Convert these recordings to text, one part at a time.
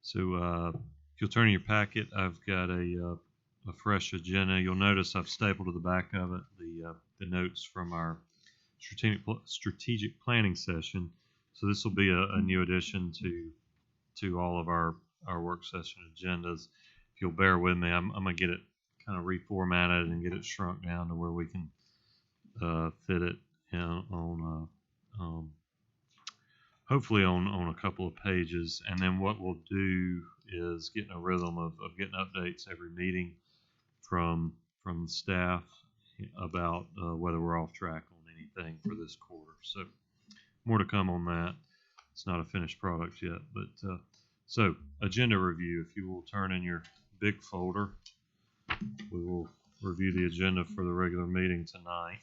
So if you'll turn in your packet, I've got a fresh agenda. You'll notice I've stapled to the back of it the notes from our strategic planning session. So this will be a new addition to all of our work session agendas. If you'll bear with me, I'm going to get it kind of reformatted and get it shrunk down to where we can fit it on hopefully on a couple of pages. And then what we'll do is get in a rhythm of getting updates every meeting from staff about whether we're off track on anything for this quarter. So more to come on that. It's not a finished product yet, but so agenda review. If you will turn in your big folder, we will review the agenda for the regular meeting tonight.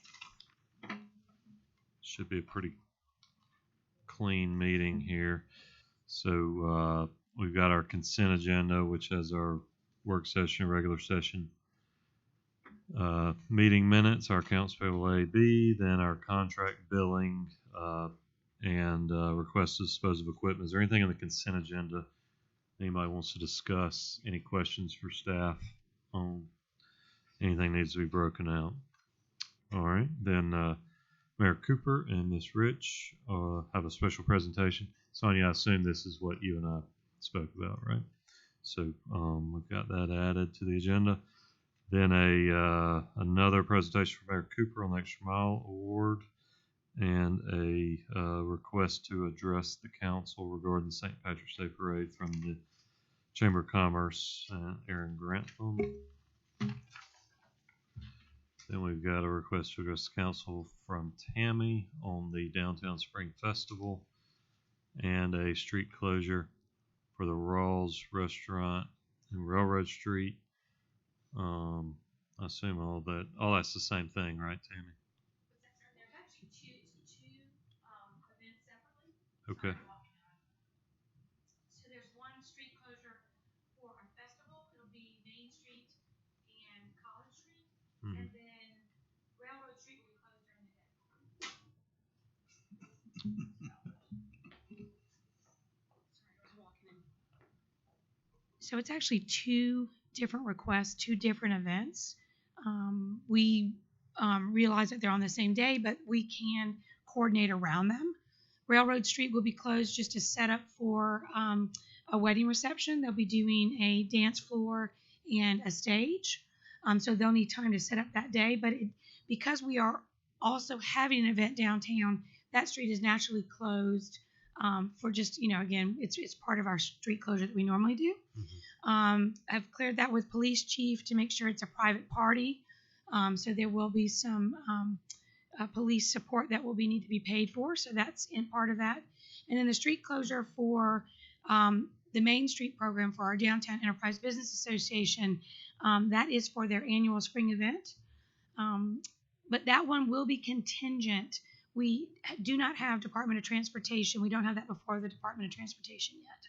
Should be a pretty clean meeting here. So we've got our consent agenda, which has our work session, regular session, meeting minutes, our accounts payable A, B, then our contract billing, and request to dispose of equipment. Is there anything on the consent agenda anybody wants to discuss? Any questions for staff on anything needs to be broken out? All right, then Mayor Cooper and Ms. Rich have a special presentation. Sonia, I assume this is what you and I spoke about, right? So we've got that added to the agenda. Then another presentation from Mayor Cooper on the Extra Mile Award, and a request to address the council regarding the St. Patrick's Day Parade from the Chamber of Commerce, Aaron Grantham. Then we've got a request to address the council from Tammy on the Downtown Spring Festival, and a street closure for the Rawls restaurant in Railroad Street. I assume all that's the same thing, right, Tammy? There's actually two events separately. Okay. So there's one street closure for our festival. It'll be Main Street and College Street, and then Railroad Street will be closed during the day. So it's actually two different requests, two different events. We realize that they're on the same day, but we can coordinate around them. Railroad Street will be closed just to set up for a wedding reception. They'll be doing a dance floor and a stage. So they'll need time to set up that day. But because we are also having an event downtown, that street is naturally closed for just, again, it's part of our street closure that we normally do. I've cleared that with police chief to make sure it's a private party. So there will be some police support that will need to be paid for. So that's in part of that. And then the street closure for the Main Street program for our Downtown Enterprise Business Association, that is for their annual spring event. But that one will be contingent. We do not have Department of Transportation. We don't have that before the Department of Transportation yet.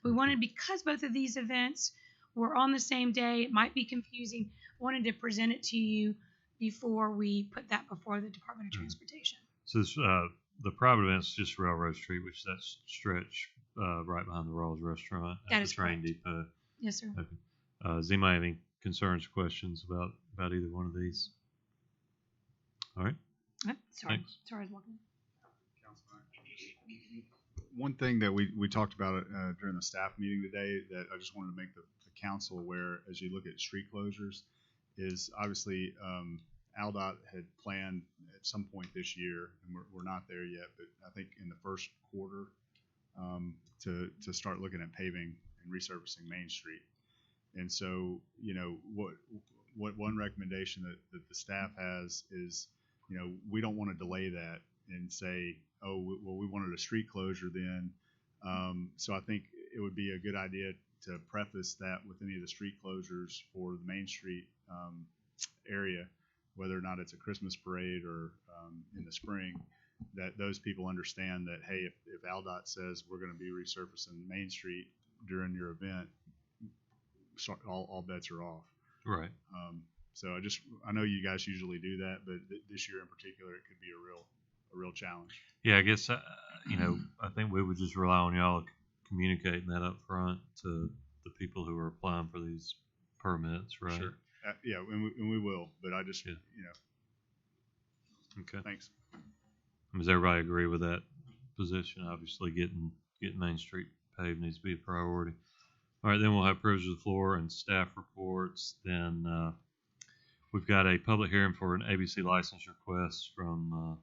We wanted, because both of these events were on the same day, it might be confusing, wanted to present it to you before we put that before the Department of Transportation. So this, the private event's just Railroad Street, which is that stretch right behind the Rawls restaurant at the train depot. Yes, sir. Okay. Does anybody have any concerns or questions about either one of these? All right. Sorry. Thanks. Sorry, I was walking. One thing that we talked about during the staff meeting today that I just wanted to make the council aware as you look at street closures is obviously ALDOT had planned at some point this year, and we're not there yet, but I think in the first quarter to start looking at paving and resurfacing Main Street. And so, what one recommendation that the staff has is, we don't want to delay that and say, oh, well, we wanted a street closure then. So I think it would be a good idea to preface that with any of the street closures for the Main Street area, whether or not it's a Christmas parade or in the spring, that those people understand that, hey, if ALDOT says we're going to be resurfacing Main Street during your event, all bets are off. Right. So I know you guys usually do that, but this year in particular, it could be a real challenge. Yeah, I guess I think we would just rely on y'all to communicating that up front to the people who are applying for these permits, right? Sure. Yeah, and we will, but I just, Yeah. Okay. Thanks. Does everybody agree with that position? Obviously, getting Main Street paved needs to be a priority. All right, then we'll have privilege of the floor and staff reports. Then we've got a public hearing for an ABC license request from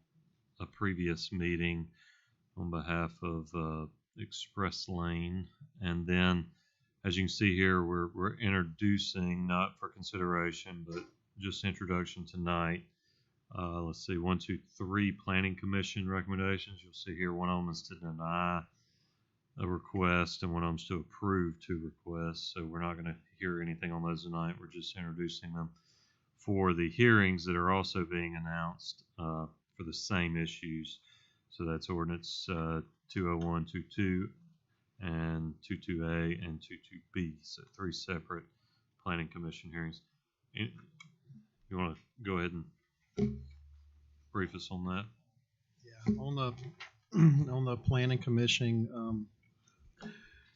a previous meeting on behalf of Express Lane. And then, as you can see here, we're introducing, not for consideration, but just introduction tonight. Let's see, 1, 2, 3 Planning Commission recommendations. You'll see here one of them is to deny a request and one of them is to approve 2 requests. So we're not going to hear anything on those tonight. We're just introducing them for the hearings that are also being announced for the same issues. So that's Ordinance 20122 and 22A and 22B. So 3 separate Planning Commission hearings. You want to go ahead and brief us on that? Yeah, on the Planning Commission,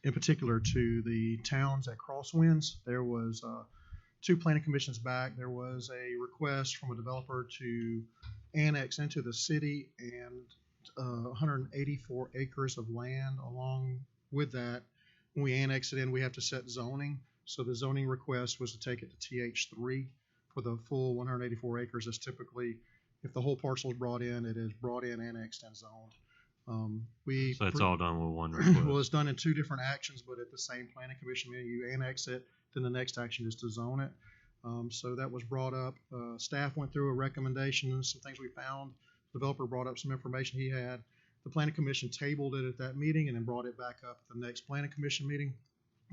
in particular to the towns at Crosswinds, there was 2 Planning Commissions back. There was a request from a developer to annex into the city and 184 acres of land. Along with that, when we annex it in, we have to set zoning. So the zoning request was to take it to TH3 for the full 184 acres. Is typically, if the whole parcel is brought in, it is brought in, annexed, and zoned. So that's all done with one request. Well, it's done in 2 different actions, but at the same Planning Commission meeting, you annex it, then the next action is to zone it. So that was brought up. Staff went through a recommendation and some things we found. The developer brought up some information he had. The Planning Commission tabled it at that meeting and then brought it back up at the next Planning Commission meeting,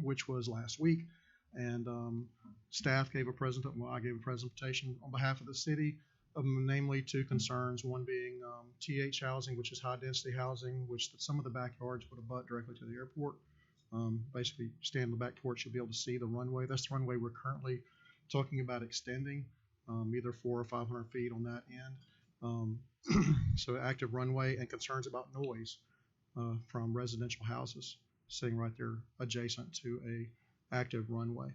which was last week. And staff gave a presentation. Well, I gave a presentation on behalf of the city, namely 2 concerns. One being TH housing, which is high density housing, which some of the backyards would abut directly to the airport. Basically, stand in the back porch, you'll be able to see the runway. That's the runway we're currently talking about extending, either 400 or 500 feet on that end. So active runway, and concerns about noise from residential houses sitting right there adjacent to a active runway.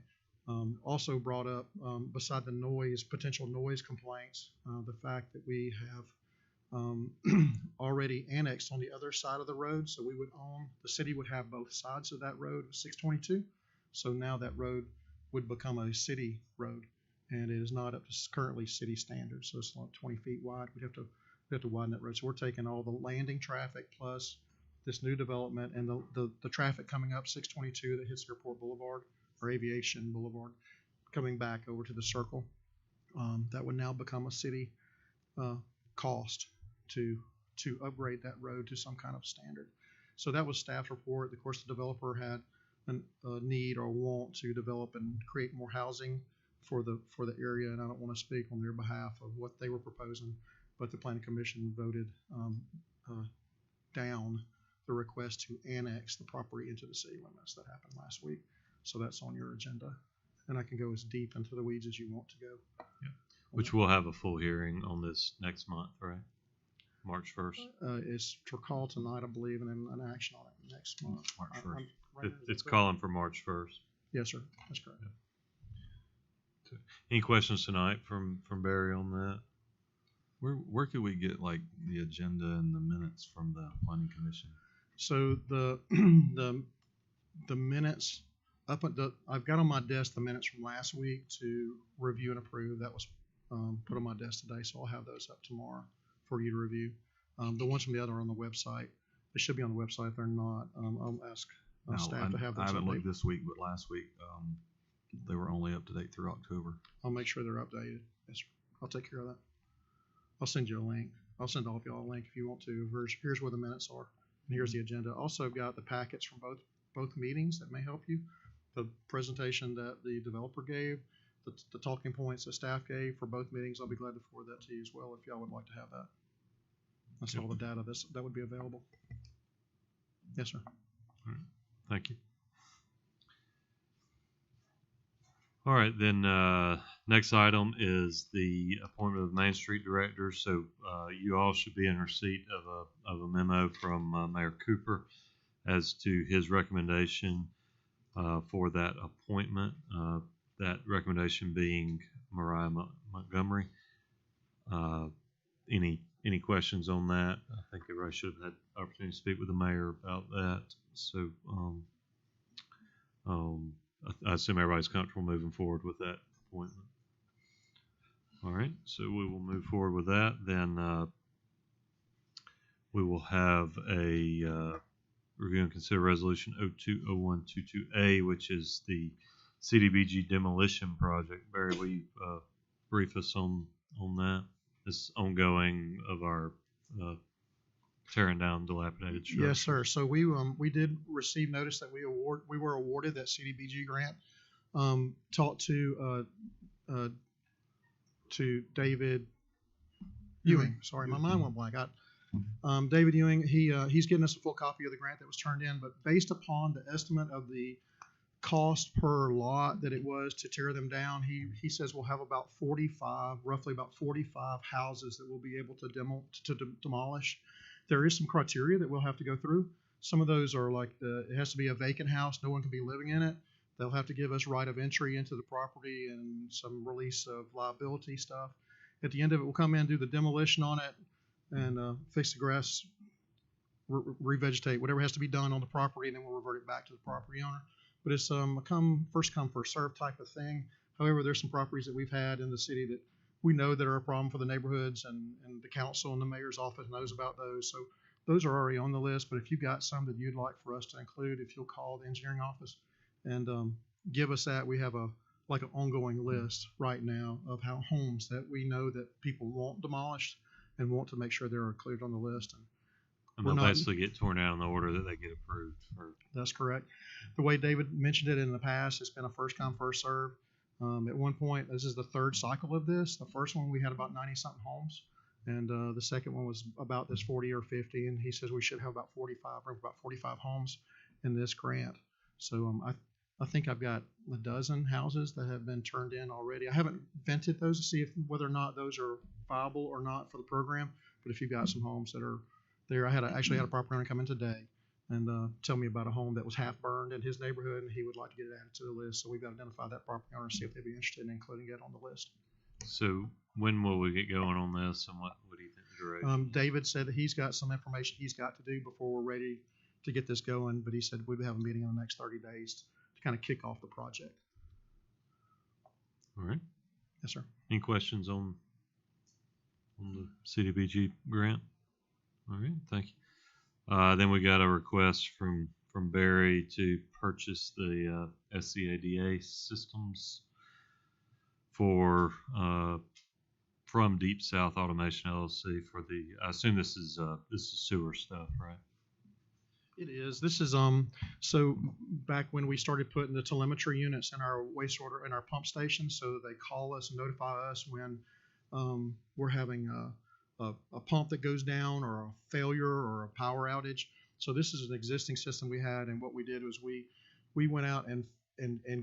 Also brought up, beside the noise, potential noise complaints, the fact that we have already annexed on the other side of the road. So we would own, the city would have both sides of that road, 622. So now that road would become a city road, and it is not up to currently city standards. So it's like 20 feet wide. We have to widen that road. So we're taking all the landing traffic plus this new development and the traffic coming up 622 that hits Airport Boulevard or Aviation Boulevard, coming back over to the circle. That would now become a city cost to upgrade that road to some kind of standard. So that was staff's report. Of course, the developer had a need or want to develop and create more housing for the area, and I don't want to speak on their behalf of what they were proposing, but the Planning Commission voted down the request to annex the property into the city limits. That happened last week. So that's on your agenda, and I can go as deep into the weeds as you want to go. Yeah. Which we'll have a full hearing on this next month, right? March 1st. It's for call tonight, I believe, and then an action on it next month. March 1st. It's calling for March 1st. Yes, sir. That's correct. Yeah. Any questions tonight from Barry on that? Where could we get like the agenda and the minutes from the Planning Commission? So the minutes I've got on my desk the minutes from last week to review and approve. That was put on my desk today, so I'll have those up tomorrow for you to review. The ones from the other are on the website. They should be on the website. If they're not, I'll ask staff to have those. I haven't looked this week, but last week they were only up to date through October. I'll make sure they're updated. Yes, I'll take care of that. I'll send you a link. I'll send all of y'all a link if you want to. Here's where the minutes are, and here's the agenda. Also, I've got the packets from both meetings that may help you. The presentation that the developer gave, the talking points that staff gave for both meetings. I'll be glad to forward that to you as well if y'all would like to have that. That's all the data that would be available. Yes, sir. All right. Thank you. All right, then next item is the appointment of Main Street Director. So you all should be in receipt of a memo from Mayor Cooper as to his recommendation for that appointment. That recommendation being Mariah Montgomery. Any questions on that? I think everybody should have had opportunity to speak with the mayor about that. So I assume everybody's comfortable moving forward with that appointment. All right, so we will move forward with that. Then we will have a review and consider resolution 020122A, which is the Cdbg demolition project. Barry, will you brief us on that? This ongoing of our tearing down dilapidated structure. Yes, sir. So we did receive notice that we were awarded that Cdbg grant. Talked to David Ewing. Sorry, my mind went blank. David Ewing. He's given us a full copy of the grant that was turned in, but based upon the estimate of the cost per lot that it was to tear them down, he says we'll have about roughly about 45 houses that we'll be able to demolish. There is some criteria that we'll have to go through. Some of those are like it has to be a vacant house, no one can be living in it. They'll have to give us right of entry into the property and some release of liability stuff. At the end of it, we'll come in, do the demolition on it, and fix the grass, revegetate, whatever has to be done on the property, and then we'll revert it back to the property owner. But it's a first come, first served type of thing. However, there's some properties that we've had in the city that we know that are a problem for the neighborhoods, and the council and the mayor's office knows about those. So those are already on the list. But if you've got some that you'd like for us to include, if you'll call the engineering office and give us that, we have an ongoing list right now of how homes that we know that people want demolished and want to make sure they're included on the list. And they'll basically get torn down in the order that they get approved. That's correct. The way David mentioned it in the past, it's been a first come, first served. At one point, this is the third cycle of this. The first one, we had about 90-something homes. And the second one was about this 40 or 50. And he says we should have about 45 homes in this grant. So I think I've got a dozen houses that have been turned in already. I haven't vented those to see whether or not those are viable or not for the program. But if you've got some homes that are there, I actually had a property owner come in today and tell me about a home that was half burned in his neighborhood, and he would like to get it added to the list. So we've got to identify that property owner and see if they'd be interested in including it on the list. So when will we get going on this, and what do you think the duration? David said that he's got some information he's got to do before we're ready to get this going, but he said we'd have a meeting in the next 30 days to kind of kick off the project. All right. Yes, sir. Any questions on the Cdbg grant? All right, thank you. Then we got a request from Barry to purchase the SCADA systems from Deep South Automation LLC for the. I assume this is sewer stuff, right? It is. This is so back when we started putting the telemetry units in our wastewater and our pump stations, so that they call us and notify us when we're having a pump that goes down or a failure or a power outage. So this is an existing system we had, and what we did was we went out and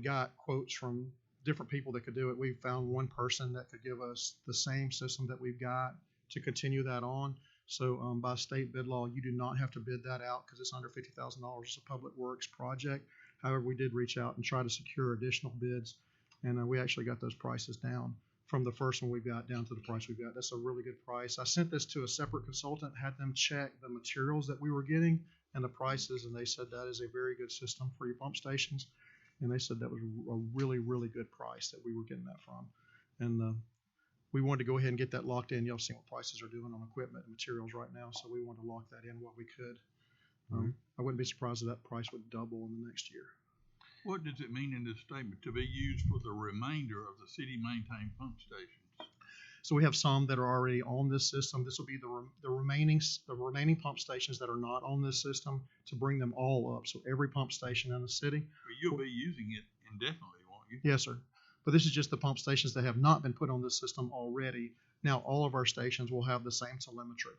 got quotes from different people that could do it. We found one person that could give us the same system that we've got to continue that on. So by state bid law, you do not have to bid that out because it's under $50,000. It's a public works project. However, we did reach out and try to secure additional bids, and we actually got those prices down from the first one we got down to the price we got. That's a really good price. I sent this to a separate consultant, had them check the materials that we were getting and the prices, and they said that is a very good system for your pump stations. And they said that was a really, really good price that we were getting that from. And we wanted to go ahead and get that locked in. Y'all see what prices are doing on equipment and materials right now, so we wanted to lock that in while we could. I wouldn't be surprised if that price would double in the next year. What does it mean in this statement? To be used for the remainder of the city-maintained pump stations? So we have some that are already on this system. This will be the remaining pump stations that are not on this system, to bring them all up. So every pump station in the city. But you'll be using it indefinitely, won't you? Yes, sir. But this is just the pump stations that have not been put on this system already. Now all of our stations will have the same telemetry.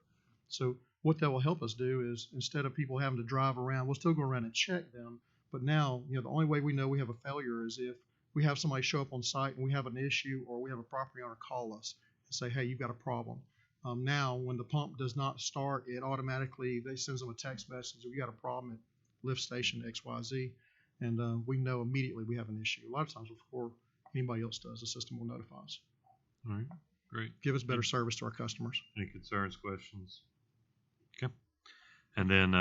So what that will help us do is, instead of people having to drive around, we'll still go around and check them. But now, the only way we know we have a failure is if we have somebody show up on site and we have an issue, or we have a property owner call us and say, hey, you've got a problem. Now, when the pump does not start, it automatically, they sends them a text message. If you got a problem, lift station XYZ, and we know immediately we have an issue. A lot of times before anybody else does, the system will notify us. All right, great. Give us better service to our customers. Any concerns, questions? Okay. And then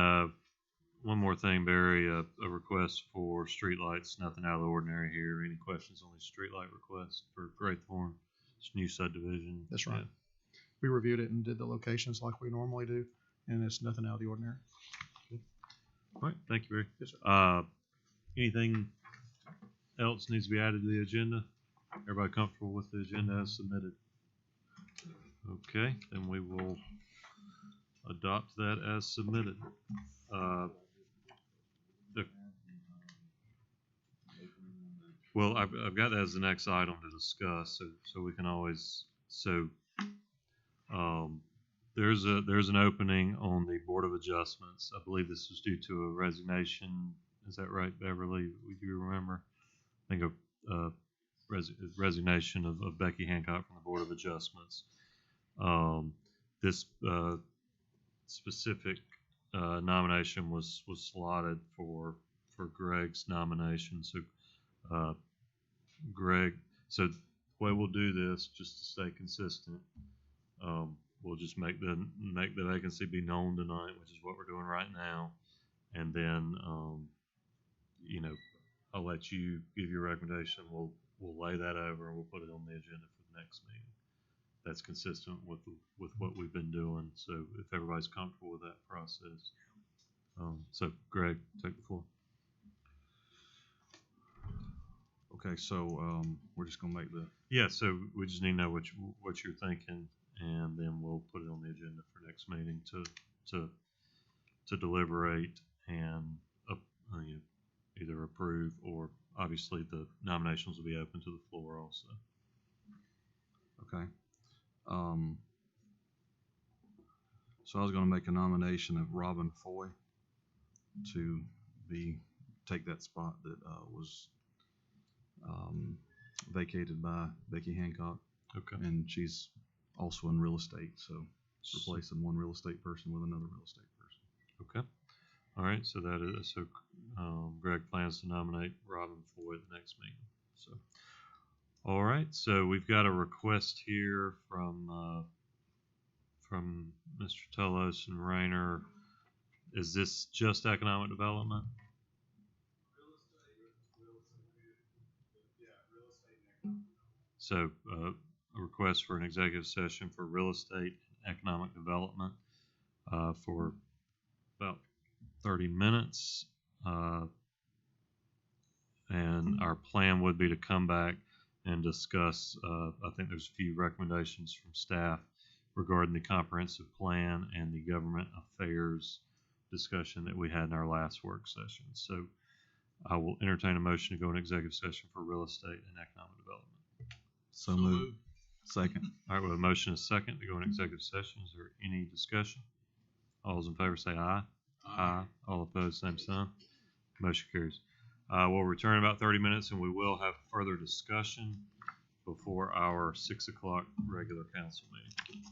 one more thing, Barry, a request for streetlights. Nothing out of the ordinary here. Any questions on the streetlight request for Graythorne? It's new subdivision. That's right. Yeah. We reviewed it and did the locations like we normally do, and it's nothing out of the ordinary. All right, thank you, Barry. Yes, sir. Anything else needs to be added to the agenda? Everybody comfortable with the agenda as submitted? Okay, then we will adopt that as submitted. Well, I've got that as the next item to discuss, so we can always, there's an opening on the Board of Adjustments. I believe this was due to a resignation. Is that right, Beverly? Do you remember? I think a resignation of Becky Hancock from the Board of Adjustments. This specific nomination was slotted for Greg's nomination. So Greg, so the way we'll do this, just to stay consistent, we'll just make the vacancy be known tonight, which is what we're doing right now, and then I'll let you give your recommendation. We'll lay that over and we'll put it on the agenda for the next meeting. That's consistent with what we've been doing. So if everybody's comfortable with that process, so Greg, take the floor. Okay, so we're just gonna make the. Yeah, so we just need to know what you're thinking, and then we'll put it on the agenda for next meeting to deliberate and either approve, or obviously the nominations will be open to the floor also. Okay. So I was going to make a nomination of Robin Foy to take that spot that was vacated by Becky Hancock. Okay. And she's also in real estate, so replacing one real estate person with another real estate person. Okay. All right. So Greg plans to nominate Robin Foy at the next meeting. So, all right. So we've got a request here from Mr. Tullos and Rayner. Is this just economic development? So a request for an executive session for real estate and economic development for about 30 minutes. And our plan would be to come back and discuss, I think there's a few recommendations from staff regarding the comprehensive plan and the government affairs discussion that we had in our last work session. So I will entertain a motion to go into executive session for real estate and economic development. So moved. Second. All right, we have a motion and a second to go into executive session. Is there any discussion? All those in favor say aye. Aye. All opposed, same sign. Motion carries. We'll return in about 30 minutes, and we will have further discussion before our 6 o'clock regular council meeting.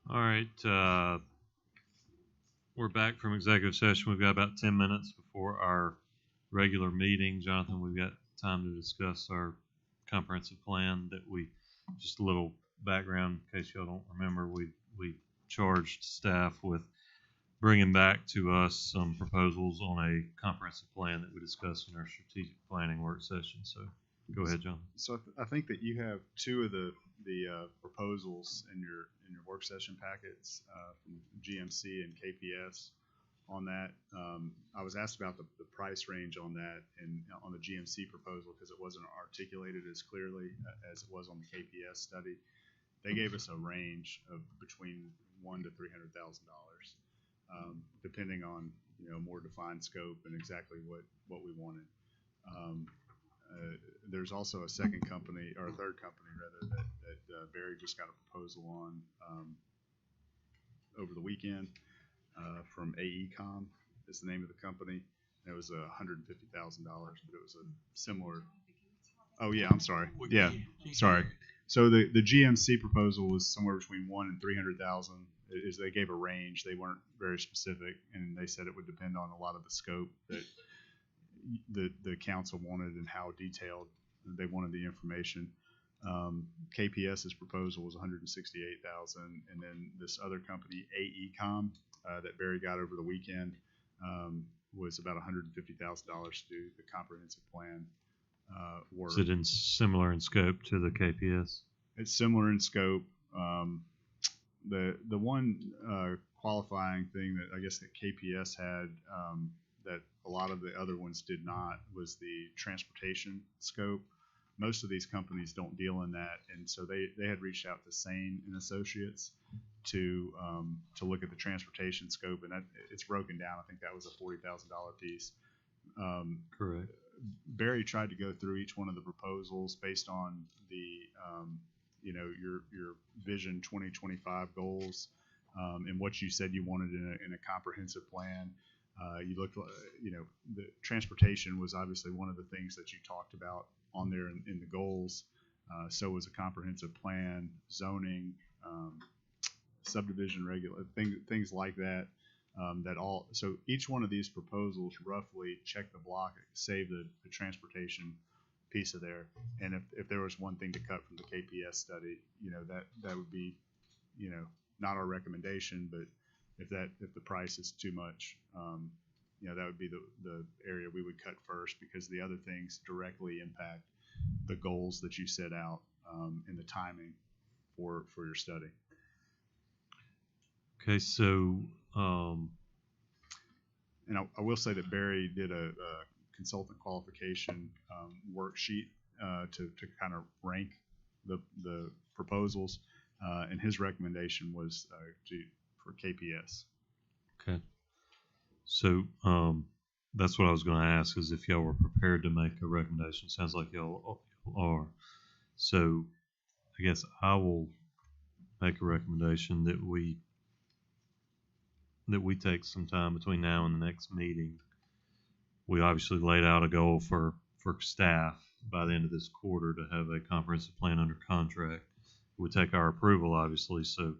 All right. We're back from executive session. We've got about 10 minutes before our regular meeting. Jonathan, we've got time to discuss our comprehensive plan that just a little background in case y'all don't remember, we charged staff with bringing back to us some proposals on a comprehensive plan that we discussed in our strategic planning work session. So go ahead, John. So I think that you have two of the proposals in your work session packets from GMC and KPS on that. I was asked about the price range on that and on the GMC proposal because it wasn't articulated as clearly as it was on the KPS study. They gave us a range of between $100,000 to $300,000, depending on more defined scope and exactly what we wanted. There's also a second company, or a third company rather, that Barry just got a proposal on over the weekend from AECom is the name of the company. It was $150,000, but it was a similar. Oh yeah, I'm sorry. Yeah, sorry. So the GMC proposal was somewhere between 1 and 300,000. Is they gave a range. They weren't very specific, and they said it would depend on a lot of the scope that the council wanted and how detailed they wanted the information. KPS's proposal was 168,000, and then this other company, AECom, that Barry got over the weekend, was about $150,000 to do the comprehensive plan work. Is it similar in scope to the KPS? It's similar in scope. The one qualifying thing that I guess that KPS had that a lot of the other ones did not was the transportation scope. Most of these companies don't deal in that, and so they had reached out to Sane and Associates to look at the transportation scope, and it's broken down. I think that was a $40,000 piece. Correct. Barry tried to go through each one of the proposals based on the your Vision 2025 goals and what you said you wanted in a comprehensive plan. You looked, the transportation was obviously one of the things that you talked about on there in the goals. So was a comprehensive plan, zoning, subdivision things like that. So each one of these proposals roughly check the block, save the transportation piece of there. And if there was one thing to cut from the KPS study, that would be, not our recommendation, but if the price is too much, that would be the area we would cut first, because the other things directly impact the goals that you set out and the timing for your study. Okay, so and I will say that Barry did a consultant qualification worksheet to kind of rank the proposals, and his recommendation was for KPS. Okay. So that's what I was going to ask, is if y'all were prepared to make a recommendation. Sounds like y'all are. So I guess I will make a recommendation that we take some time between now and the next meeting. We obviously laid out a goal for staff by the end of this quarter to have a comprehensive plan under contract. It would take our approval, obviously, so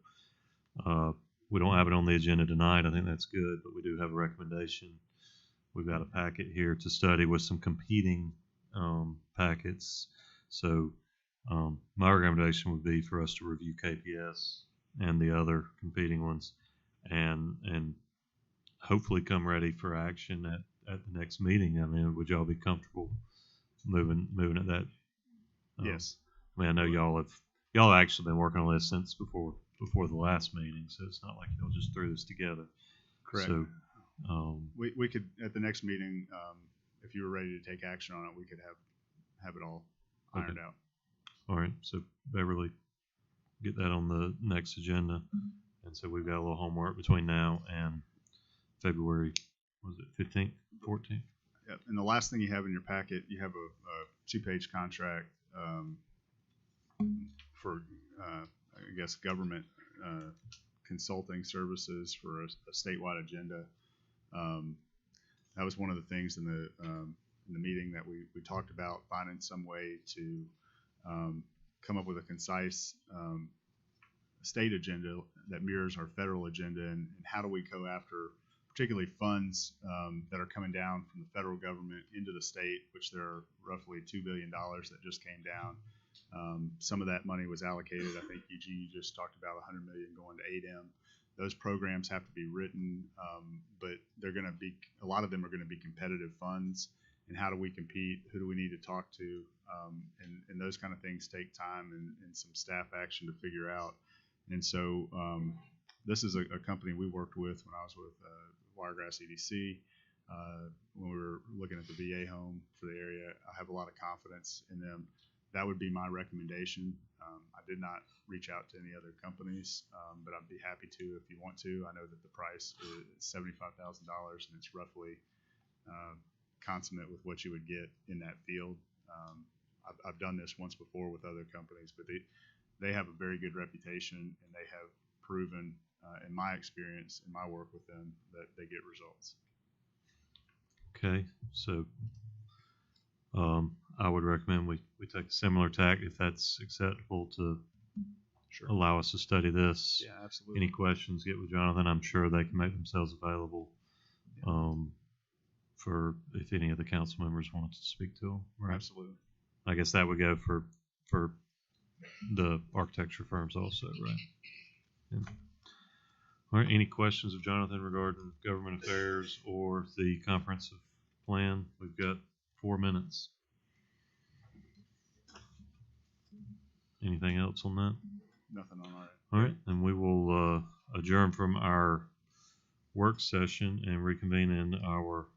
we don't have it on the agenda tonight. I think that's good, but we do have a recommendation. We've got a packet here to study with some competing packets. So my recommendation would be for us to review KPS and the other competing ones, and hopefully come ready for action at the next meeting. I mean, would y'all be comfortable moving at that? Yes. I mean, I know y'all have actually been working on this since before the last meeting, so it's not like y'all just threw this together. Correct. So we could, at the next meeting, if you were ready to take action on it, we could have it all ironed out. All right. So Beverly, get that on the next agenda. And so we've got a little homework between now and February, was it 15th, 14th? Yeah. And the last thing you have in your packet, you have a 2-page contract for, I guess, government consulting services for a statewide agenda. That was one of the things in the meeting that we talked about, finding some way to come up with a concise state agenda that mirrors our federal agenda, and how do we go after particularly funds that are coming down from the federal government into the state, which there are roughly $2 billion that just came down. Some of that money was allocated. I think Eugene, you just talked about $100 million going to ADEM. Those programs have to be written, but they're going to be, a lot of them are going to be competitive funds. And how do we compete? Who do we need to talk to? And those kind of things take time and some staff action to figure out. And so this is a company we worked with when I was with Wiregrass EDC. When we were looking at the VA home for the area, I have a lot of confidence in them. That would be my recommendation. I did not reach out to any other companies, but I'd be happy to if you want to. I know that the price is $75,000, and it's roughly consummate with what you would get in that field. I've done this once before with other companies, but they have a very good reputation, and they have proven, in my experience, in my work with them, that they get results. Okay, so I would recommend we take a similar tack if that's acceptable to Sure. allow us to study this. Yeah, absolutely. Any questions, get with Jonathan. I'm sure they can make themselves available for if any of the council members wanted to speak to them. Right? Absolutely. I guess that would go for the architecture firms also, right? Yeah. All right. Any questions of Jonathan regarding government affairs or the comprehensive plan? We've got 4 minutes. Anything else on that? Nothing on our end. All right, then we will adjourn from our work session and reconvene in our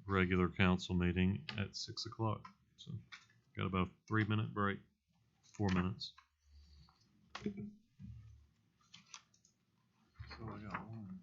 regular council meeting at 6 o'clock. So, got about a 3-minute break, 4 minutes. So I got one.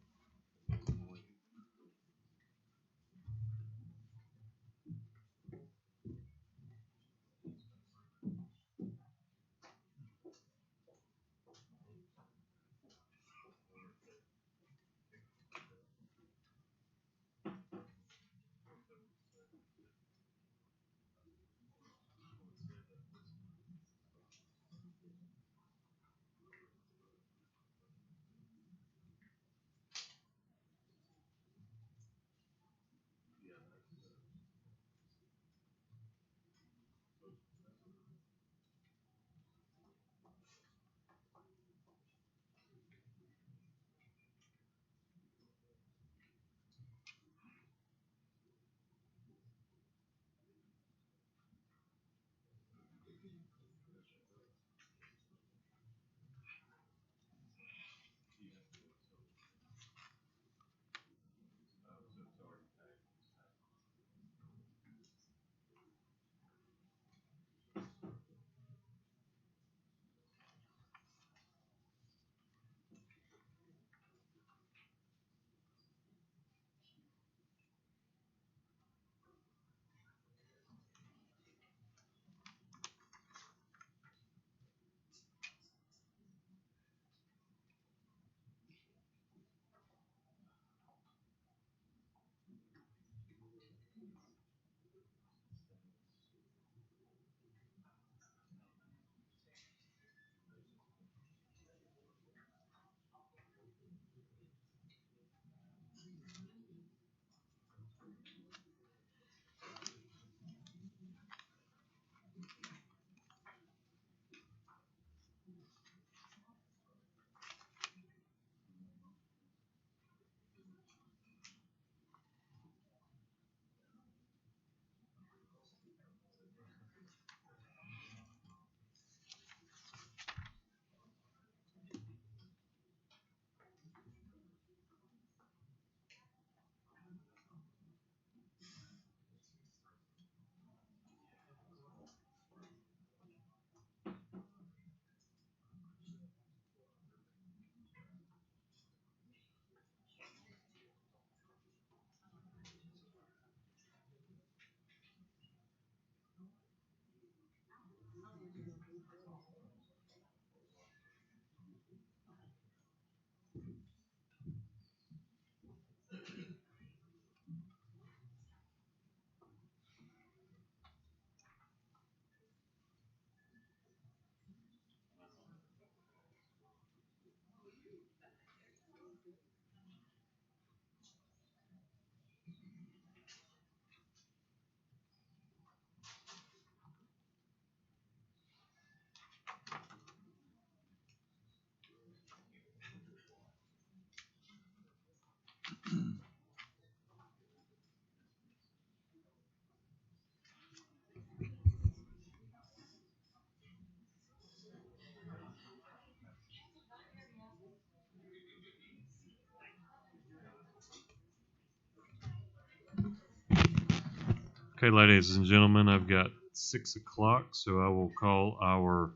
Okay, ladies and gentlemen, I've got 6 o'clock, so I will call our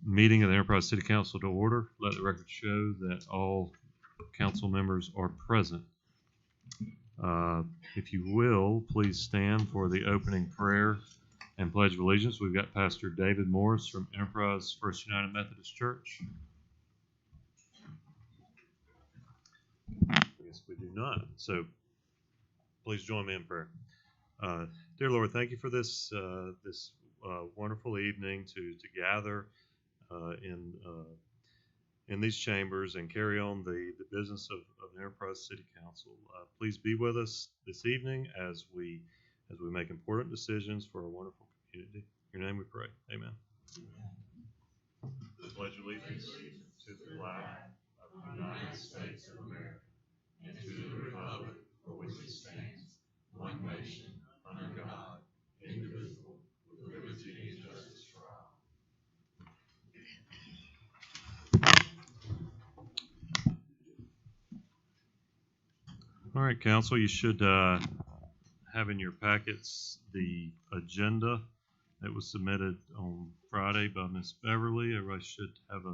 meeting of the Enterprise City Council to order. Let the record show that all council members are present. If you will, please stand for the opening prayer and Pledge of Allegiance. We've got Pastor David Morris from Enterprise First United Methodist Church. I guess we do not. So please join me in prayer. Dear Lord, thank you for this wonderful evening to gather in these chambers and carry on the business of the Enterprise City Council. Please be with us this evening as we make important decisions for our wonderful community. In your name we pray. Amen. I pledge allegiance to the flag of the United States of America and to the republic for which it stands, one nation, under God, indivisible, with liberty and justice for all. All right, Council, you should have in your packets the agenda that was submitted on Friday by Ms. Beverly. Everybody should have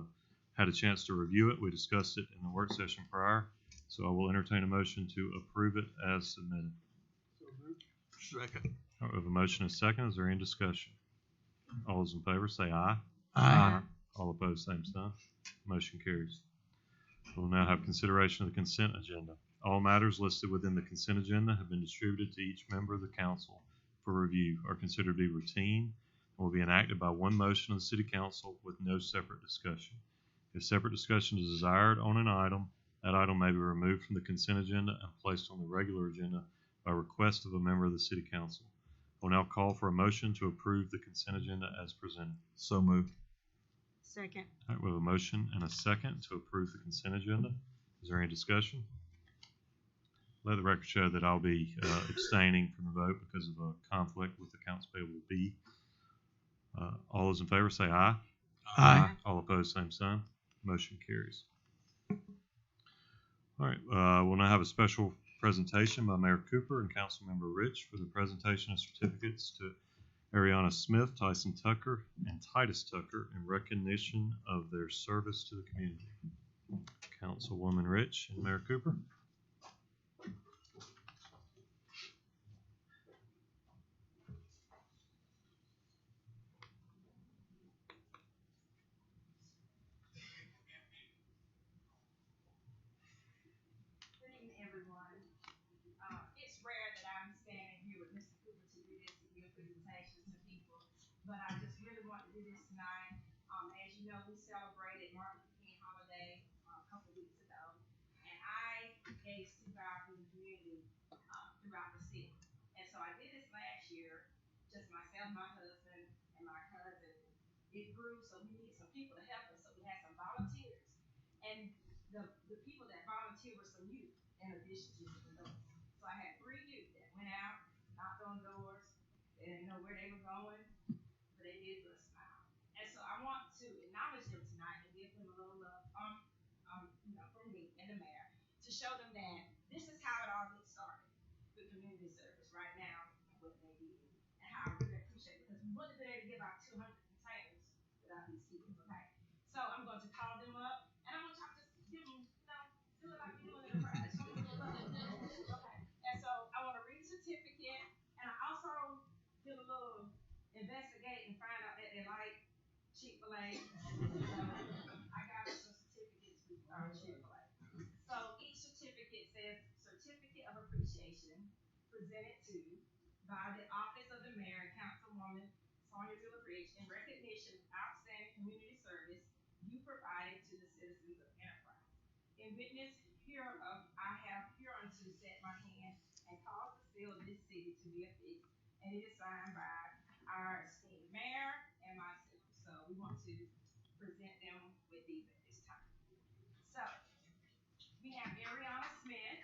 had a chance to review it. We discussed it in the work session prior, so I will entertain a motion to approve it as submitted. Second. All right, we have a motion and a second. Is there any discussion? All those in favor say aye. Aye. All opposed, same sign. Motion carries. We'll now have consideration of the consent agenda. All matters listed within the consent agenda have been distributed to each member of the council for review, are considered to be routine, and will be enacted by one motion of the City Council with no separate discussion. If separate discussion is desired on an item, that item may be removed from the consent agenda and placed on the regular agenda by request of a member of the City Council. I will now call for a motion to approve the consent agenda as presented. So moved. Second. All right, we have a motion and a second to approve the consent agenda. Is there any discussion? Let the record show that I'll be abstaining from the vote because of a conflict with accounts payable B. All those in favor say aye. Aye. All opposed, same sign. Motion carries. All right, we'll now have a special presentation by Mayor Cooper and Councilmember Rich for the presentation of certificates to Ariana Smith, Tyson Tucker, and Titus Tucker in recognition of their service to the community. Councilwoman Rich and Mayor Cooper. But I just really want to do this tonight. As you know, we celebrated Martin Luther King holiday a couple of weeks ago, and I gave soup out in the community throughout the city. And so I did this last year, just myself, my husband, and my cousin. It grew, so we needed some people to help us. So we had some volunteers, and the people that volunteered were some youth in addition to the adults. So I had 3 youth that went out, knocked on doors. They didn't know where they were going. They did for a smile. And so I want to acknowledge them tonight and give them a little love from me and the mayor to show them that this is how it all gets started with community service right now, what they did, and how I really appreciate it because we wouldn't have been able to give out 200 containers without these people, okay? So I'm going to call them up and I'm going to just give them, do it like you're doing it right. Okay. And so I want to read a certificate and I also did a little investigate and find out that they like Chick-fil-A. I got some certificates with Chick-fil-A. So each certificate says Certificate of Appreciation presented to by the Office of the Mayor and Councilwoman Sonia Rich in recognition of outstanding community service you provided to the citizens of Enterprise. In witness hereof, I have hereunto set my hand and caused the seal of this city to be affixed, and it is signed by our esteemed mayor and myself. So we want to present them with these at this time. So we have Ariana Smith.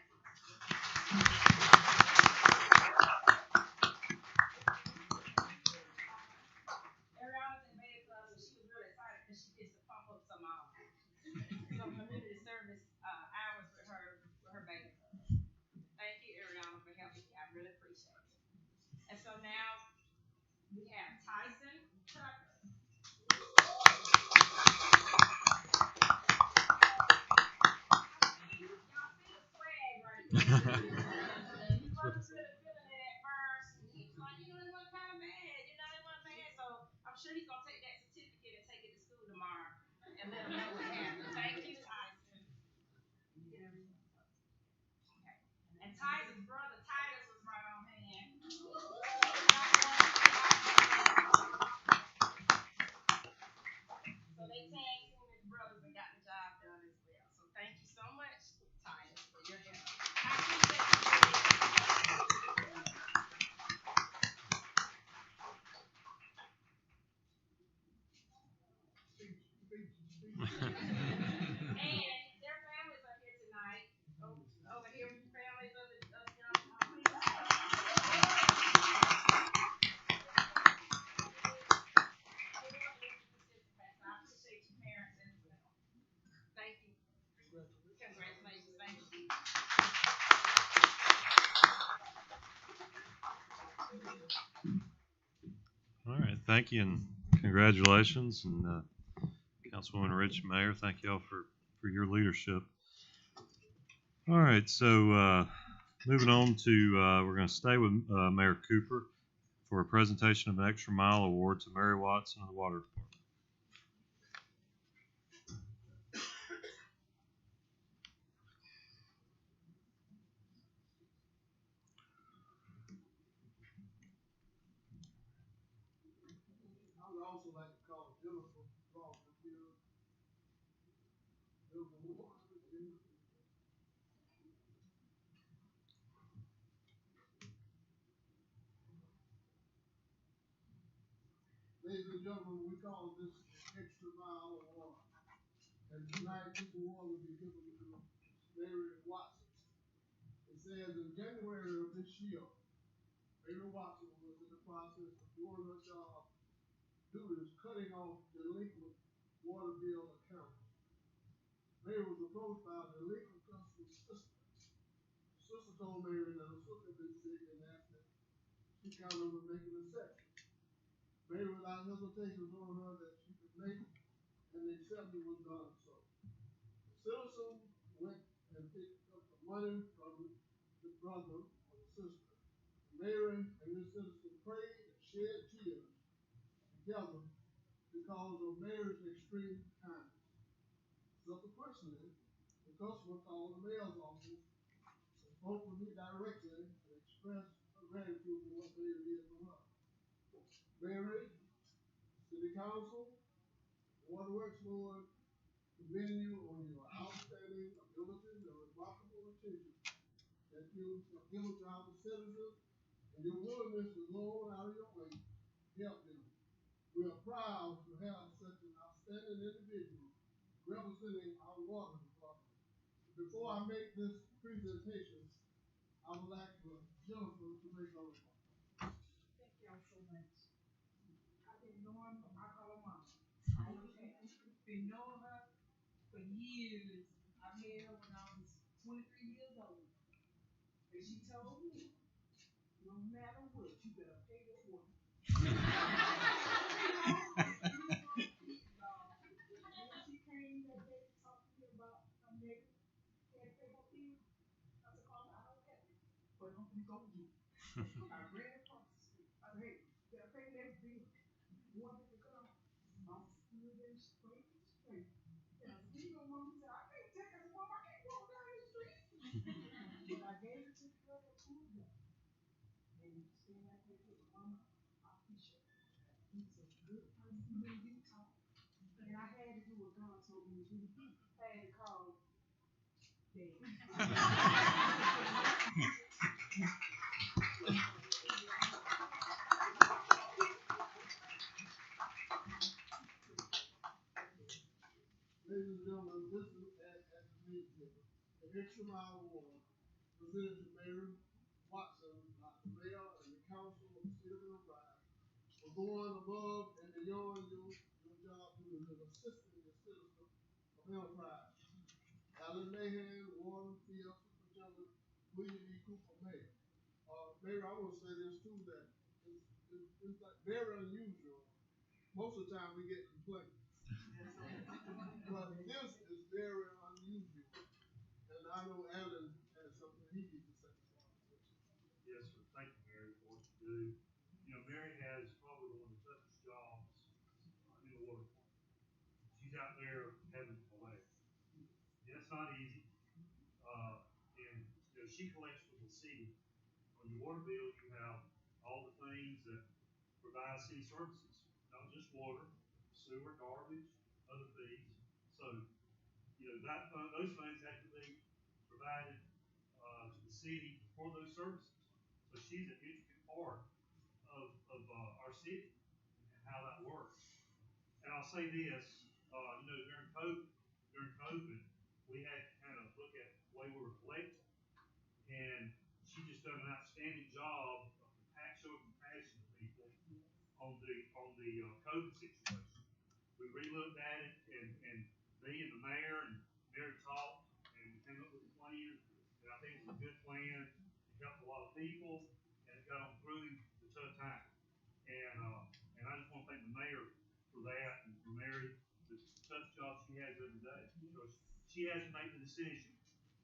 Ariana's in Bay Club, so she was really excited because she gets to pump up some community service hours with her baby club. Thank you, Ariana, for helping me. I really appreciate it. And so now we have Tyson Tucker. Y'all see the swag right there. He wasn't really feeling it at first. He was like, it wasn't kind of bad. It wasn't bad. So I'm sure he's going to take that certificate and take it to school tomorrow and let him know what happened. Thank you, Tyson. Okay. And Tyson's brother, Titus, was right on hand. So they tagged him and his brothers and got the job done as well. So thank you so much, Titus, for your help. I appreciate and their families are here tonight. Over here with the families of the young I appreciate you parents as well. Thank you. Congratulations. Thank you. All right, thank you and congratulations, and Councilwoman Rich, Mayor, thank you all for your leadership. All right, so moving on to we're going to stay with Mayor Cooper for a presentation of an Extra Mile Award to Mary Watson of the Water Department. I would also like to call Jennifer Rawls here. Ladies and gentlemen, we call this Extra Mile Award. And tonight, this award will be given to Mary Watson. It says in January of this year, Mary Watson was in the process of doing her job duties, cutting off delinquent water bill accounts. Mary was approached by a delinquent customer sister. The sister told Mary that her sister had been sick and asked that she kind of was making a exception. Mary, without hesitation, told her that she could make it, and the exception was done so. The citizen went and picked up the money from the brother or the sister. Mary and this citizen prayed and shed tears together because of Mary's extreme kindness. Subsequently, the customer called the mayor's office and spoke with me directly and expressed her gratitude for what Mary did for her. Mary, City Council, Waterworks Board, commend you on your outstanding ability and remarkable attention that you have given to our citizens and your willingness to go out of your way to help them. We are proud to have such an outstanding individual representing our water department. Before I make this presentation, I would like Jennifer to make a remark. Thank y'all so much. I've been knowing her, I call her mama. Been knowing her for years. I met her when I was 23 years old. And she told me, no matter what, you better pay your water. She came that day to talk to me about her neighbor can't pay her bill. I said, Mama, I don't have it, but I'm gonna go get it. I ran across the street. I said, hey, you gotta pay that bill. You want it to come? I'm still there straight. And I said, you know, Mama, said, I can't take it. Mama, I can't walk down the street. But I gave it to the girl that pulled me. And you stand out there with Mama, I appreciate it. He's a good person when you talk. And I had to do what God told me to do. I had to call Dad. Ladies and gentlemen, this is at the meeting, the Extra Mile Award presented to Mary Watson, the mayor and the council of the city of Enterprise for going above and beyond your job duties and assisting the citizens of Enterprise. Alan Mahan, Warren Field, Superintendent William E. Cooper, Mayor. Mayor, I want to say this too, that it's like very unusual. Most of the time we get complaints. But this is very unusual. And I know Alan has something he needs to say. Yes, sir. Thank you, Mary, for what you do. You know, Mary has probably one of the toughest jobs in the water department. She's out there having a laugh. And it's not easy. And you know, she collects with the city. On your water bill, you have all the things that provide city services, not just water, sewer, garbage, other fees. So, you know, those funds have to be provided to the city for those services. So she's an intricate part of our city and how that works. And I'll say this, you know, during COVID, we had to kind of look at the way we were collecting. And she just done an outstanding job of showing compassion to people on the COVID situation. We relooked at it, and me and the mayor and Mary talked, and we came up with a plan. And I think it's a good plan. It helped a lot of people, and it got them through the tough time. And I just want to thank the mayor for that, and for Mary, the tough job she has every day. Because she has to make the decision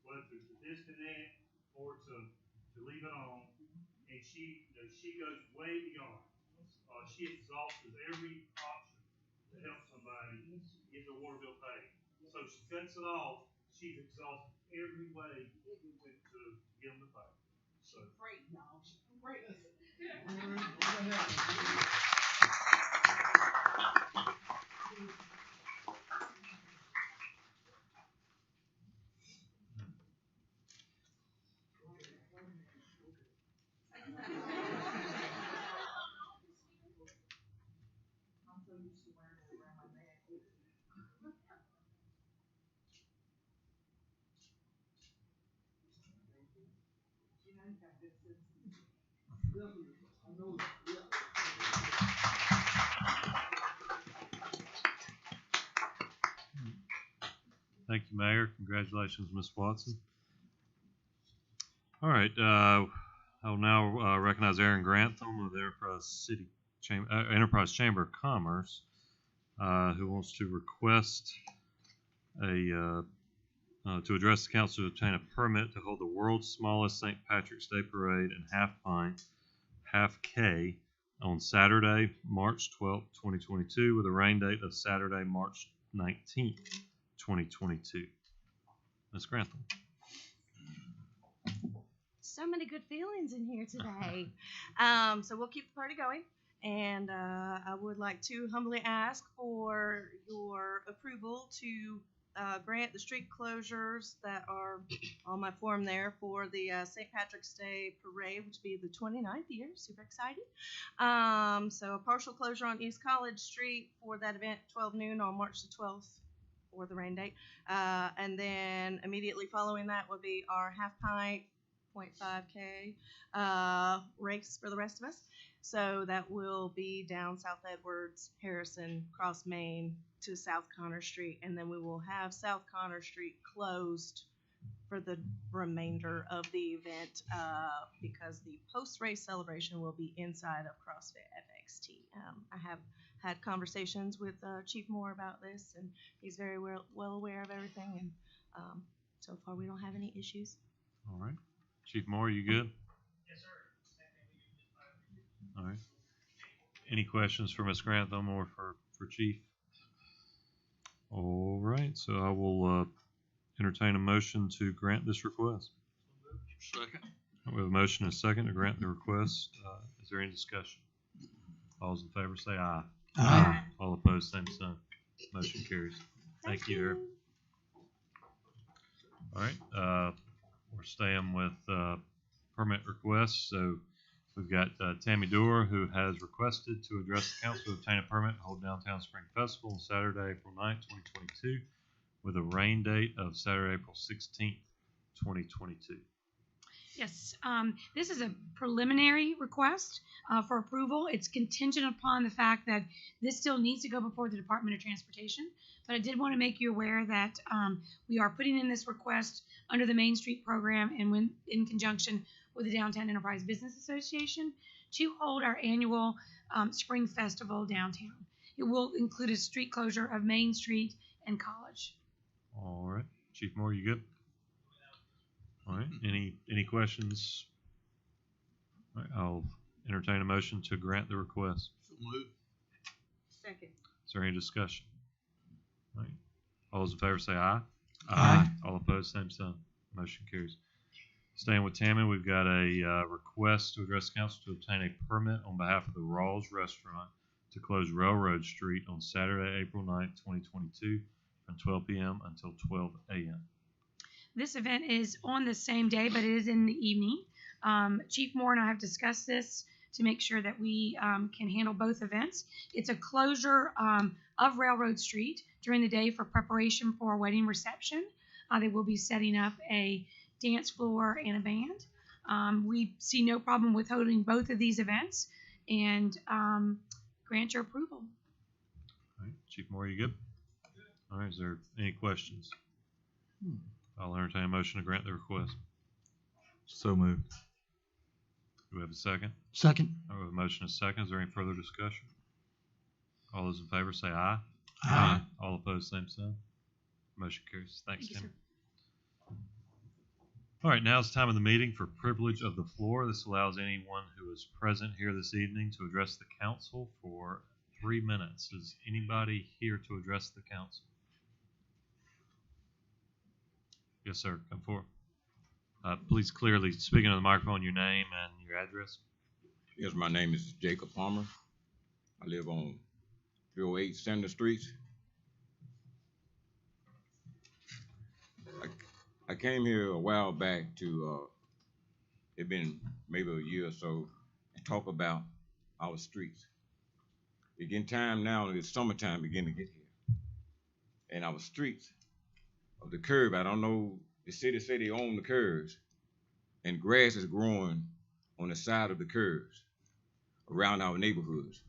whether to disconnect or to leave it on. And she goes way beyond. She exhausts every option to help somebody get their water bill paid. So she cuts it off. She's exhausted every way to get them to pay. So Great, y'all. Great. thank you, Mayor. Congratulations, Ms. Watson. All right, I'll now recognize Aaron Grantham of the Enterprise Chamber of Commerce, who wants to request to address the council to obtain a permit to hold the world's smallest St. Patrick's Day Parade and Half Pint, Half K, on Saturday, March 12th, 2022, with a rain date of Saturday, March 19th, 2022. Ms. Grantham. So many good feelings in here today. So we'll keep the party going. And I would like to humbly ask for your approval to grant the street closures that are on my form there for the St. Patrick's Day Parade, which will be the 29th year. Super excited. So a partial closure on East College Street for that event, 12 noon on March the 12th for the rain date. And then immediately following that will be our half pint 0.5K race for the rest of us. So that will be down South Edwards, Harrison, cross Main to South Connor Street, and then we will have South Connor Street closed for the remainder of the event because the post-race celebration will be inside of CrossFit FXT. I have had conversations with Chief Moore about this, and he's very well aware of everything, and so far we don't have any issues. All right. Chief Moore, you good? Yes, sir. All right. Any questions for Ms. Grantham or for Chief? All right. So I will entertain a motion to grant this request. Second. We have a motion and a second to grant the request. Is there any discussion? All those in favor say aye. Aye. All opposed, same sign. Motion carries. Thank you, Eric. All right. We're staying with permit requests. So we've got Tammy Doerr, who has requested to address the council to obtain a permit to hold Downtown Spring Festival on Saturday, April 9th, 2022, with a rain date of Saturday, April 16th, 2022. Yes, this is a preliminary request for approval. It's contingent upon the fact that this still needs to go before the Department of Transportation. But I did want to make you aware that we are putting in this request under the Main Street program and when in conjunction with the Downtown Enterprise Business Association to hold our annual Spring Festival downtown. It will include a street closure of Main Street and College. All right. Chief Moore, you good? All right. Any questions? All right, I'll entertain a motion to grant the request. So moved. Second. Is there any discussion? All right. All those in favor say aye. Aye. All opposed, same sign. Motion carries. Staying with Tammy, we've got a request to address council to obtain a permit on behalf of the Rawls Restaurant to close Railroad Street on Saturday, April 9th, 2022 from 12 p.m. until 12 a.m. This event is on the same day, but it is in the evening. Chief Moore and I have discussed this to make sure that we can handle both events. It's a closure of Railroad Street during the day for preparation for a wedding reception. They will be setting up a dance floor and a band. We see no problem with holding both of these events and grant your approval. All right. Chief Moore, you good? All right. Is there any questions? I'll entertain a motion to grant the request. So moved. Do we have a second? Second. We have a motion and a second. Is there any further discussion? All those in favor say aye. Aye. All opposed, same sign. Motion carries. Thanks, Thank you, Tim. sir. All right, now it's time of the meeting for privilege of the floor. This allows anyone who is present here this evening to address the council for 3 minutes. Is anybody here to address the council? Yes, sir. Come forward. Please clearly speak into the microphone, your name and your address. Yes, my name is Jacob Palmer. I live on 308 Center Street. I came here a while back to, it's been maybe a year or so, and talk about our streets. It's getting time now, it's summertime beginning to get here. And our streets, of the curb, I don't know, the city say they own the curves, and grass is growing on the side of the curves around our neighborhoods.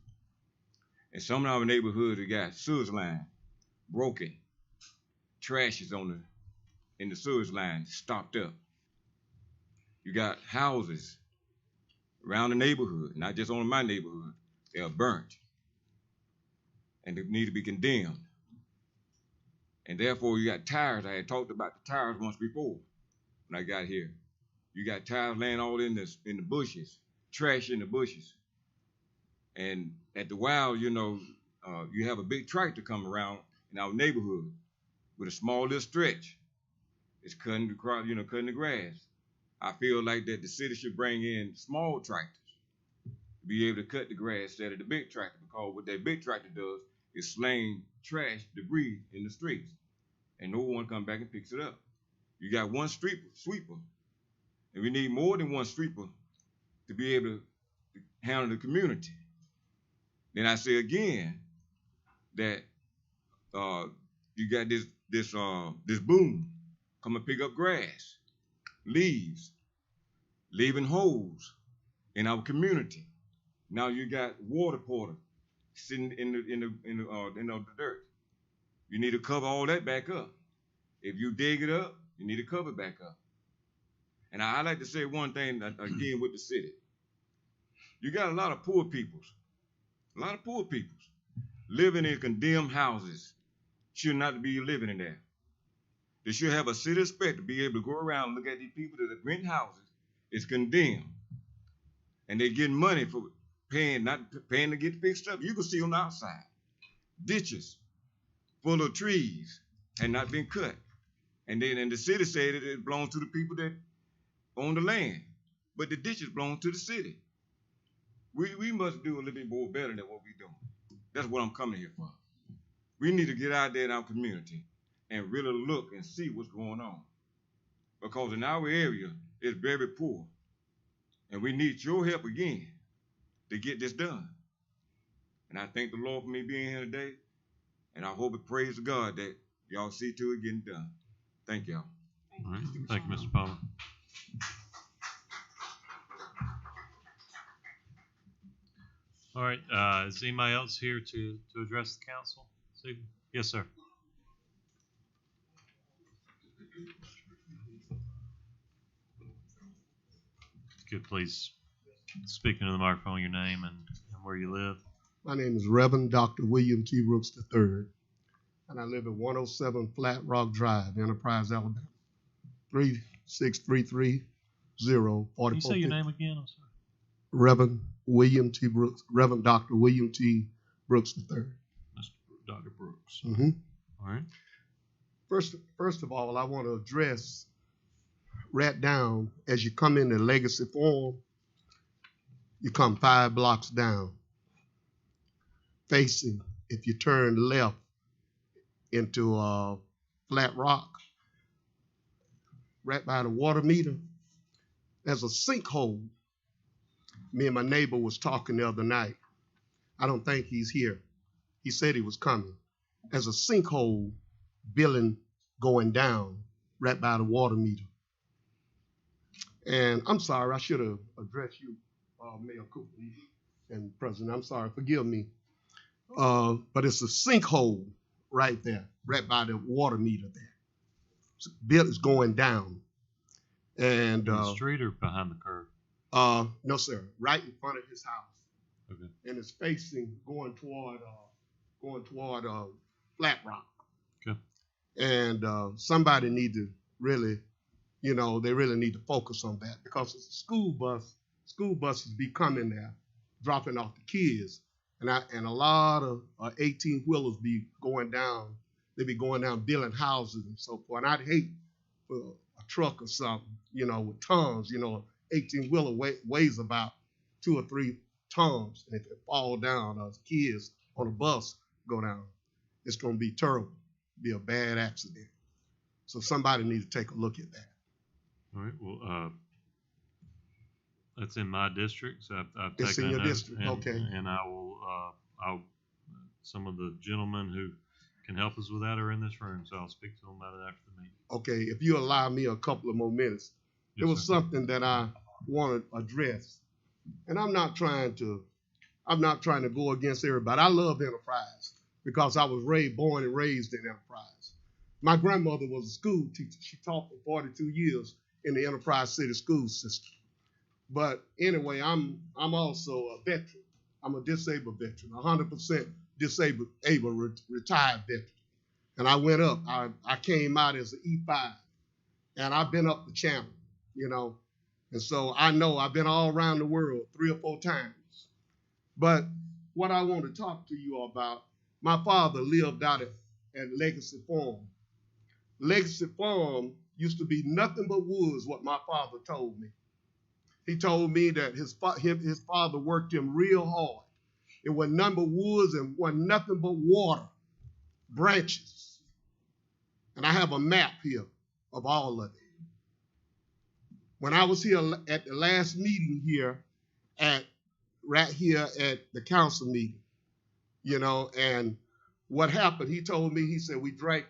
And some of our neighborhoods, we got sewage line broken, trash is in the sewage line stopped up. You got houses around the neighborhood, not just only my neighborhood, they are burnt and they need to be condemned. And therefore, you got tires. I had talked about the tires once before when I got here. You got tires laying all in the bushes, trash in the bushes. And at the while, you know, you have a big tractor come around in our neighborhood with a small little stretch. It's cutting the grass. I feel like that the city should bring in small tractors to be able to cut the grass instead of the big tractor, because what that big tractor does is sling trash, debris in the streets, and no one comes back and picks it up. You got one sweeper, and we need more than one sweeper to be able to handle the community. Then I say again that you got this boom come and pick up grass, leaves, leaving holes in our community. Now you got water porter sitting in the dirt. You need to cover all that back up. If you dig it up, you need to cover it back up. And I like to say one thing again with the city. You got a lot of poor peoples living in condemned houses. Should not be living in there. They should have a city respect to be able to go around and look at these people that are rent houses. It's condemned. And they're getting money for not paying to get fixed up. You can see on the outside, ditches full of trees had not been cut. And the city said that it belongs to the people that own the land. But the ditches belong to the city. We must do a little bit more better than what we're doing. That's what I'm coming here for. We need to get out there in our community and really look and see what's going on. Because in our area, it's very poor. And we need your help again to get this done. And I thank the Lord for me being here today. And I hope and praise God that y'all see to it getting done. Thank y'all. All right. Thank you, Mr. Palmer. All right. Is anybody else here to address the council this evening? Yes, sir. Could please Speaking to the microphone, your name and where you live. My name is Reverend Dr. William T. Brooks III, and I live at 107 Flat Rock Drive, Enterprise, Alabama, 36330. Can you say your name again? I'm sorry. Reverend William T. Brooks, Reverend Dr. William T. Brooks III. Mr. Dr. Brooks. Mm-hmm. All right. First of all, I want to address right down as you come into Legacy Forum, you come 5 blocks down, facing, if you turn left into Flat Rock, right by the water meter, there's a sinkhole. Me and my neighbor was talking the other night. I don't think he's here. He said he was coming. There's a sinkhole building going down right by the water meter. And I'm sorry, I should have addressed you, Mayor Cooper and President. I'm sorry, forgive me. But it's a sinkhole right there, right by the water meter there. Building's going down. And In the street or behind the curb? No, sir, right in front of his house. Okay. And it's facing going toward Flat Rock. Okay. And somebody need to really, they really need to focus on that, because it's a school buses be coming there, dropping off the kids, and a lot of 18-wheelers be going down. They be going down building houses and so forth. And I'd hate for a truck or something, with tons, 18-wheeler weighs about 2 or 3 tons. And if it fall down, kids on a bus go down, it's going to be terrible. Be a bad accident. So somebody needs to take a look at that. All right. Well, that's in my district. So I've It's taken in your note, district, okay. And I will. Some of the gentlemen who can help us with that are in this room, so I'll speak to them about it after the meeting. Okay, if you allow me a couple of more minutes. There was something that I want to address, and I'm not trying to go against everybody. I love Enterprise because I was born and raised in Enterprise. My grandmother was a school teacher. She taught for 42 years in the Enterprise City school system. But anyway, I'm also a veteran. I'm a disabled veteran, 100% disabled, retired veteran. And I went up. I came out as an E5, and I've been up the channel, And so I know I've been all around the world 3 or 4 times. But what I want to talk to you about, my father lived out at Legacy Farm. Legacy Farm used to be nothing but woods, what my father told me. He told me that his father worked him real hard. It was nothing but woods and was nothing but water, branches. And I have a map here of all of it. When I was here at the last meeting here, right here at the council meeting, and what happened, he told me, he said, we drank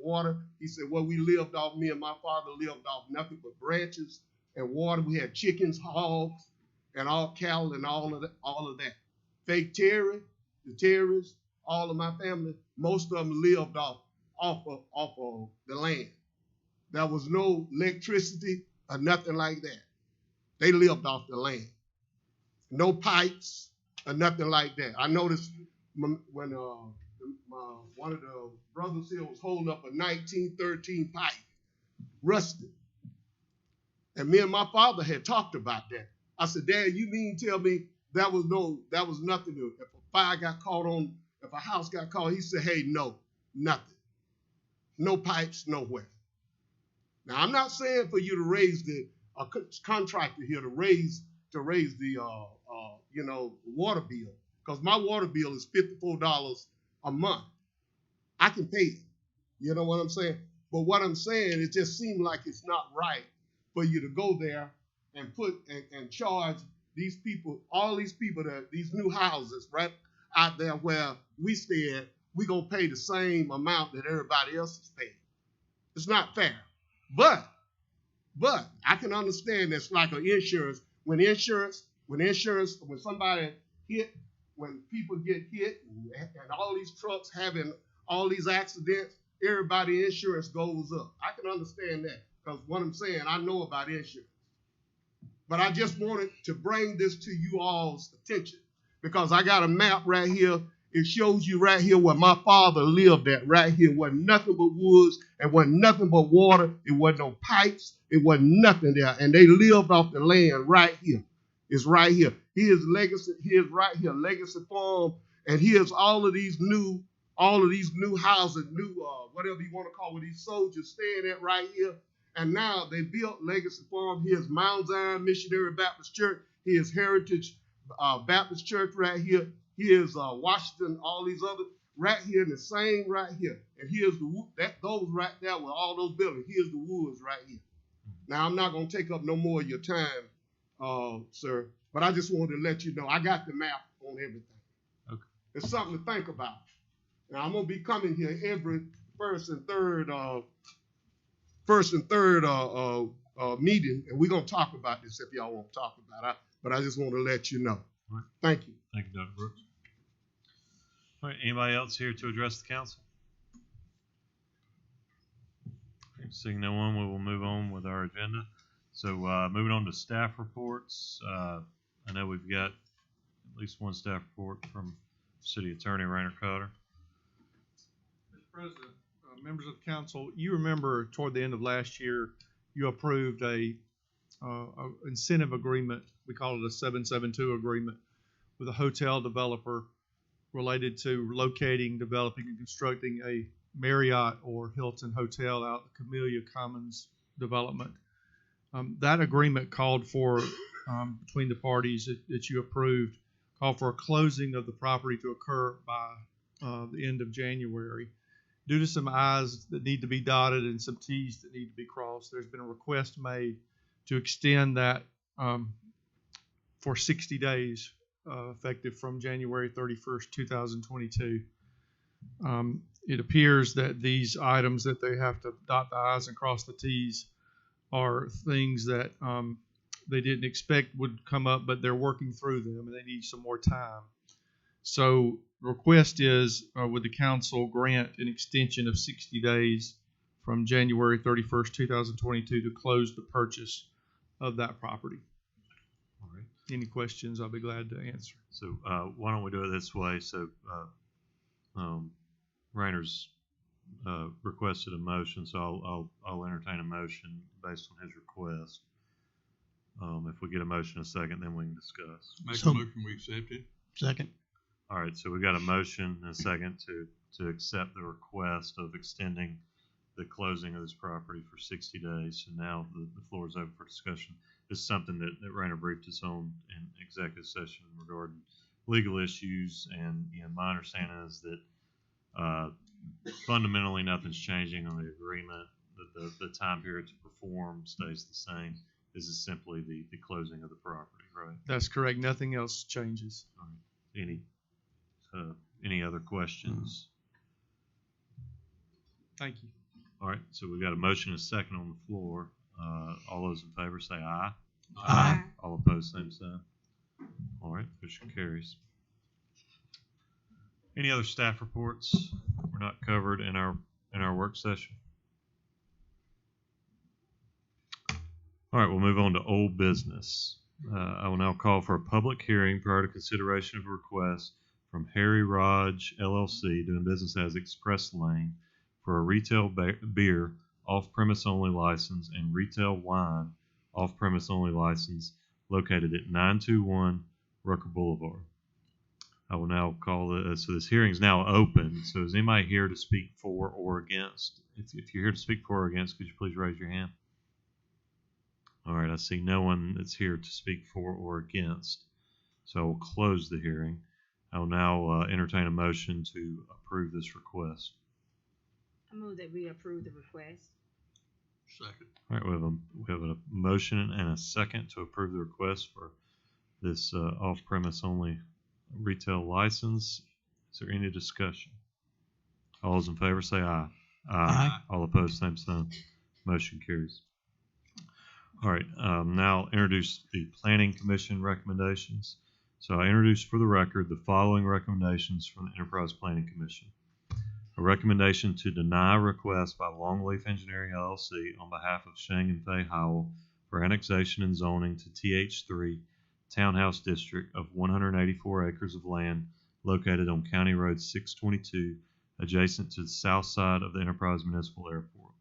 water. He said, well, we lived off, me and my father lived off nothing but branches and water. We had chickens, hogs, and all cattle and all of that. Fake Terry, the Terrys, all of my family, most of them lived off of the land. There was no electricity or nothing like that. They lived off the land. No pipes or nothing like that. I noticed when one of the brothers here was holding up a 1913 pipe, rusted. And me and my father had talked about that. I said, Dad, you mean tell me that was nothing to, if a fire got caught on, if a house got caught, he said, hey, no, nothing. No pipes, nowhere. Now, I'm not saying for you to raise a contractor here to raise the water bill, because my water bill is $54 a month. I can pay it. You know what I'm saying? But what I'm saying, it just seemed like it's not right for you to go there and and charge these people, all these people these new houses right out there where we stay at, we gonna pay the same amount that everybody else is paying. It's not fair. But I can understand that's like an insurance. When somebody when people get hit and all these trucks having all these accidents, everybody's insurance goes up. I can understand that because what I'm saying, I know about insurance. But I just wanted to bring this to you all's attention because I got a map right here. It shows you right here where my father lived at right here. Wasn't nothing but woods and wasn't nothing but water. It wasn't no pipes. It wasn't nothing there. And they lived off the land right here. It's right here. Here's Legacy. Here's right here, Legacy Farm. And here's all of these new houses, whatever you want to call it, these soldiers staying at right here. And now they built Legacy Farm. Here's Mount Zion Missionary Baptist Church. Here's Heritage Baptist Church right here. Here's Washington, all these other, right here in the same right here. And here's those right there with all those buildings. Here's the woods right here. Now, I'm not going to take up no more of your time, sir, but I just wanted to let you know I got the map on everything. Okay. It's something to think about. Now, I'm going to be coming here every first and third meeting, and we're going to talk about this if y'all want to talk about it. But I just want to let you know. Right. Thank you. Thank you, Dr. Brooks. All right, anybody else here to address the council? Seeing no one, we will move on with our agenda. So moving on to staff reports. I know we've got at least one staff report from City Attorney Rainer Cotter. Mr. President, members of the council, you remember toward the end of last year, you approved a incentive agreement. We call it a 772 agreement with a hotel developer related to locating, developing, and constructing a Marriott or Hilton hotel out the Camellia Commons development. That agreement called for, between the parties that you approved, called for a closing of the property to occur by the end of January. Due to some I's that need to be dotted and some T's that need to be crossed, there's been a request made to extend that for 60 days, effective from January 31st, 2022. It appears that these items that they have to dot the I's and cross the T's are things that they didn't expect would come up, but they're working through them and they need some more time. So the request is, would the council grant an extension of 60 days from January 31st, 2022 to close the purchase of that property? All right. Any questions, I'll be glad to answer. So why don't we do it this way? So Rainer's requested a motion, so I'll entertain a motion based on his request. If we get a motion in a second, then we can discuss. Make a motion, we accept it. Second. All right, so we got a motion and a second to accept the request of extending the closing of this property for 60 days. So now the floor is open for discussion. This is something that Rainer briefed us on in executive session regarding legal issues, and my understanding is that fundamentally nothing's changing on the agreement. The time period to perform stays the same. This is simply the closing of the property, right? That's correct. Nothing else changes. All right. Any other questions? Thank you. All right, so we've got a motion and a second on the floor. All those in favor say aye. Aye. All opposed, same sign. All right, motion carries. Any other staff reports were not covered in our work session? All right, we'll move on to old business. I will now call for a public hearing prior to consideration of a request from Harry Raj LLC, doing business as Express Lane, for a retail beer off-premise only license and retail wine off-premise only license located at 921 Rucker Boulevard. I will now call so this hearing is now open. So is anybody here to speak for or against? If you're here to speak for or against, could you please raise your hand? All right, I see no one that's here to speak for or against. So I will close the hearing. I will now entertain a motion to approve this request. I move that we approve the request. Second. All right, we have a motion and a second to approve the request for this off-premise only retail license. Is there any discussion? All those in favor say aye. Aye. All opposed, same sign. Motion carries. All right, now introduce the Planning Commission recommendations. So I introduce for the record the following recommendations from the Enterprise Planning Commission. A recommendation to deny request by Longleaf Engineering LLC on behalf of Sheng and Fei Howell for annexation and zoning to TH3 Townhouse District of 184 acres of land located on County Road 622, adjacent to the south side of the Enterprise Municipal Airport.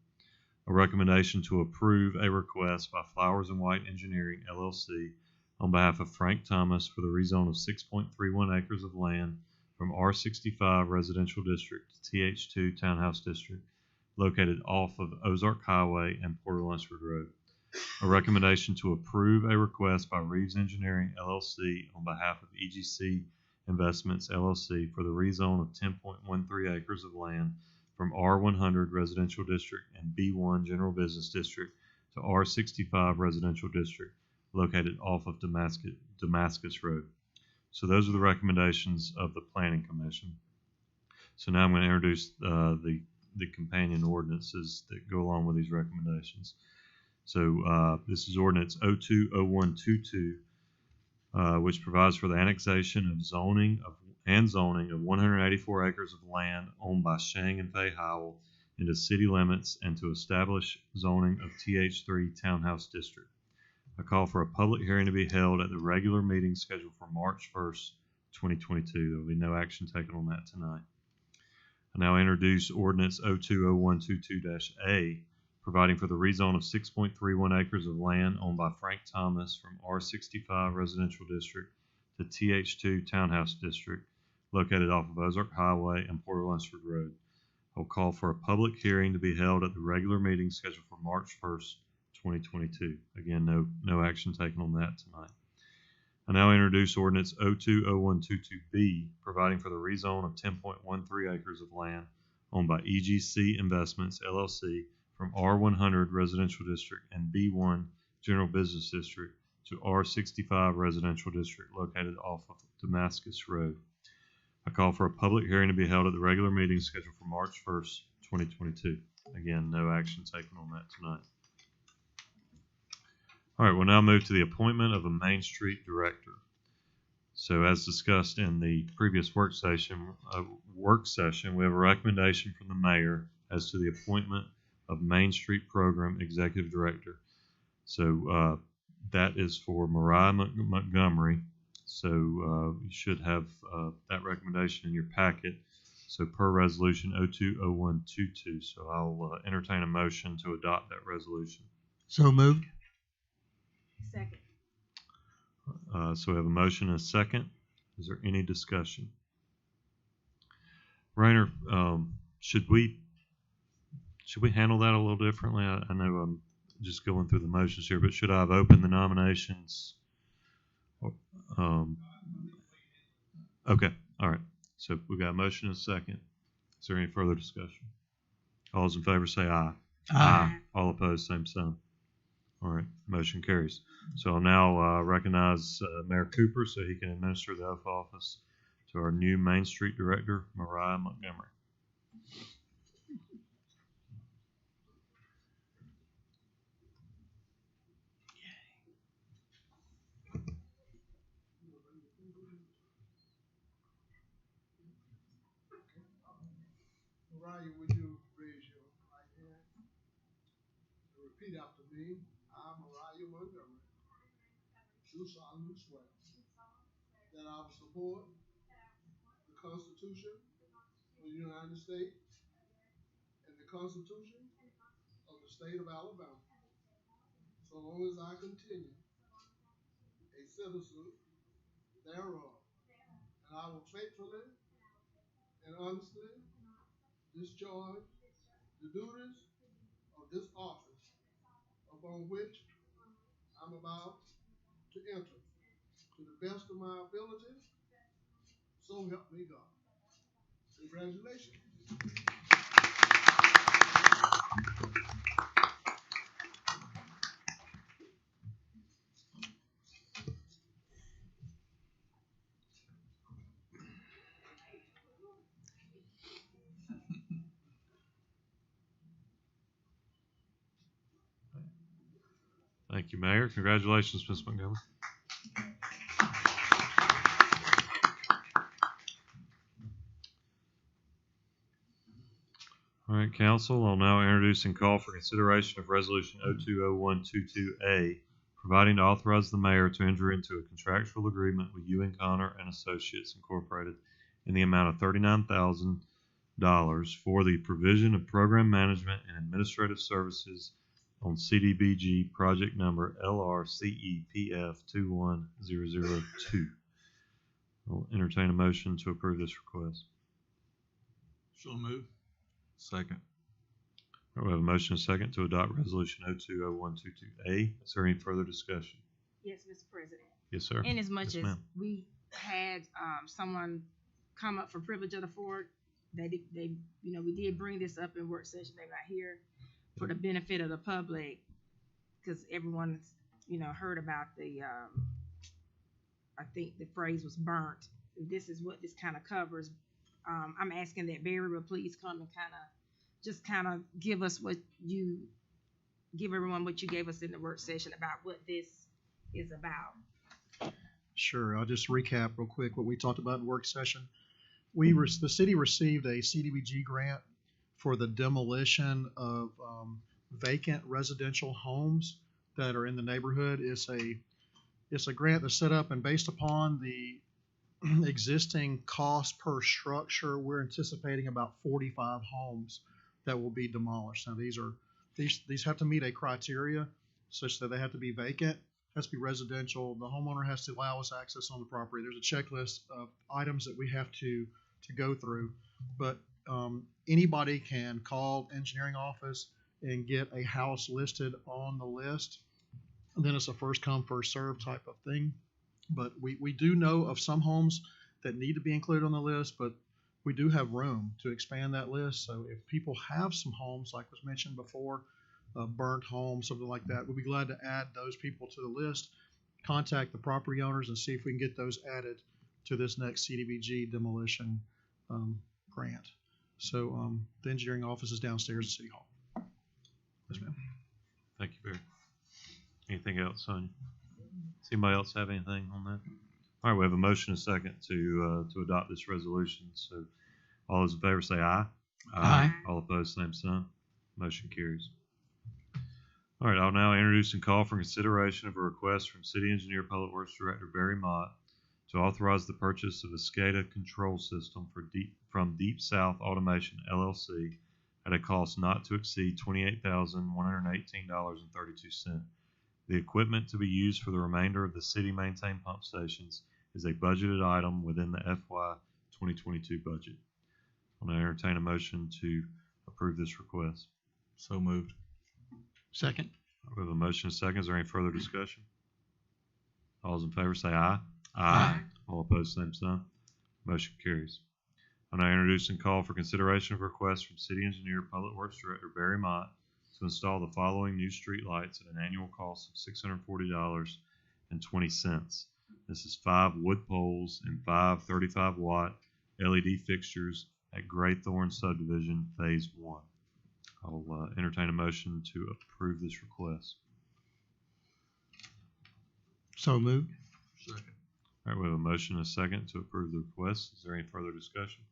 A recommendation to approve a request by Flowers and White Engineering, LLC, on behalf of Frank Thomas for the rezone of 6.31 acres of land from R65 Residential District to TH2 Townhouse District, located off of Ozark Highway and Port Lunsford Road. A recommendation to approve a request by Reeves Engineering, LLC, on behalf of EGC Investments, LLC, for the rezone of 10.13 acres of land from R100 Residential District and B1 General Business District to R65 Residential District, located off of Damascus Road. So those are the recommendations of the Planning Commission. So now I'm going to introduce the companion ordinances that go along with these recommendations. So this is Ordinance 020122, which provides for the annexation of zoning of 184 acres of land owned by Shang and Fay Howell into city limits and to establish zoning of TH3 Townhouse District. I call for a public hearing to be held at the regular meeting scheduled for March 1st, 2022. There will be no action taken on that tonight. I now introduce Ordinance 020122-A, providing for the rezone of 6.31 acres of land owned by Frank Thomas from R65 Residential District to TH2 Townhouse District, located off of Ozark Highway and Port Lunsford Road. I'll call for a public hearing to be held at the regular meeting scheduled for March 1st, 2022. Again, no action taken on that tonight. I now introduce Ordinance 020122B, providing for the rezone of 10.13 acres of land owned by EGC Investments, LLC, from R100 Residential District and B1 General Business District to R65 Residential District, located off of Damascus Road. I call for a public hearing to be held at the regular meeting scheduled for March 1st, 2022. Again, no action taken on that tonight. All right, we'll now move to the appointment of a Main Street Director. So as discussed in the previous work session, we have a recommendation from the mayor as to the appointment of Main Street Program Executive Director. So that is for Mariah Montgomery. So you should have that recommendation in your packet. So per resolution 020122. So I'll entertain a motion to adopt that resolution. So moved. Second. So we have a motion and a second. Is there any discussion? Rainer, should we handle that a little differently? I know I'm just going through the motions here, but should I have opened the nominations? Okay, all right. So we've got a motion and a second. Is there any further discussion? All those in favor say aye. Aye. All opposed, same sign. All right, motion carries. So I'll now recognize Mayor Cooper so he can administer the oath of office to our new Main Street Director, Mariah Montgomery. Mariah, would you raise your right hand and repeat after me? I, Mariah Montgomery, do solemnly swear that I will support the Constitution of the United States and the Constitution of the State of Alabama, so long as I continue a citizen thereof, and I will faithfully and honestly discharge the duties of this office upon which I'm about to enter to the best of my ability, so help me God. Congratulations. Thank you, Mayor. Congratulations, Ms. Montgomery. All right, All right, council, I'll now introduce and call for consideration of Resolution 020122A, providing to authorize the mayor to enter into a contractual agreement with Ewing Connor and Associates Incorporated in the amount of $39,000 for the provision of program management and administrative services on Cdbg project number LRCEPF 21002. I'll entertain a motion to approve this request. So move. Second. All right, we have a motion and a second to adopt Resolution 020122A. Is there any further discussion? Yes, Mr. President. Yes, sir. In as much Yes, as ma'am. we had someone come up for privilege of the floor, we did bring this up in work session. They're not here for the benefit of the public, because everyone's heard about the I think the phrase was burnt. This is what this kind of covers. I'm asking that Barry will please come and kind of give everyone what you gave us in the work session about what this is about. Sure. I'll just recap real quick what we talked about in work session. The city received a Cdbg grant for the demolition of vacant residential homes that are in the neighborhood. It's a grant that's set up, and based upon the existing cost per structure, we're anticipating about 45 homes that will be demolished. Now these have to meet a criteria such that they have to be vacant, has to be residential. The homeowner has to allow us access on the property. There's a checklist of items that we have to go through, but anybody can call engineering office and get a house listed on the list. And then it's a first come, first served type of thing. But we do know of some homes that need to be included on the list, but we do have room to expand that list. So if people have some homes, like was mentioned before, burnt homes, something like that, we'd be glad to add those people to the list, contact the property owners and see if we can get those added to this next Cdbg demolition grant. So the engineering office is downstairs at City Hall. Yes, ma'am. Thank you, Barry. Anything else, Sonia? Does anybody else have anything on that? All right, we have a motion and a second to adopt this resolution. So all those in favor say aye. Aye. All opposed, same sign. Motion carries. All right, I'll now introduce and call for consideration of a request from City Engineer Public Works Director Barry Mott to authorize the purchase of a SCADA control system from Deep South Automation LLC at a cost not to exceed $28,118.32. The equipment to be used for the remainder of the city-maintained pump stations is a budgeted item within the FY 2022 budget. I'll now entertain a motion to approve this request. So moved. Second. We have a motion and a second. Is there any further discussion? All those in favor say aye. Aye. All opposed, same sign. Motion carries. I'll now introduce and call for consideration of requests from City Engineer Public Works Director Barry Mott to install the following new street lights at an annual cost of $640.20. This is 5 wood poles and 5 35-watt LED fixtures at Graythorn Subdivision Phase 1. I'll entertain a motion to approve this request. So moved. Second. All right, we have a motion and a second to approve the request. Is there any further discussion?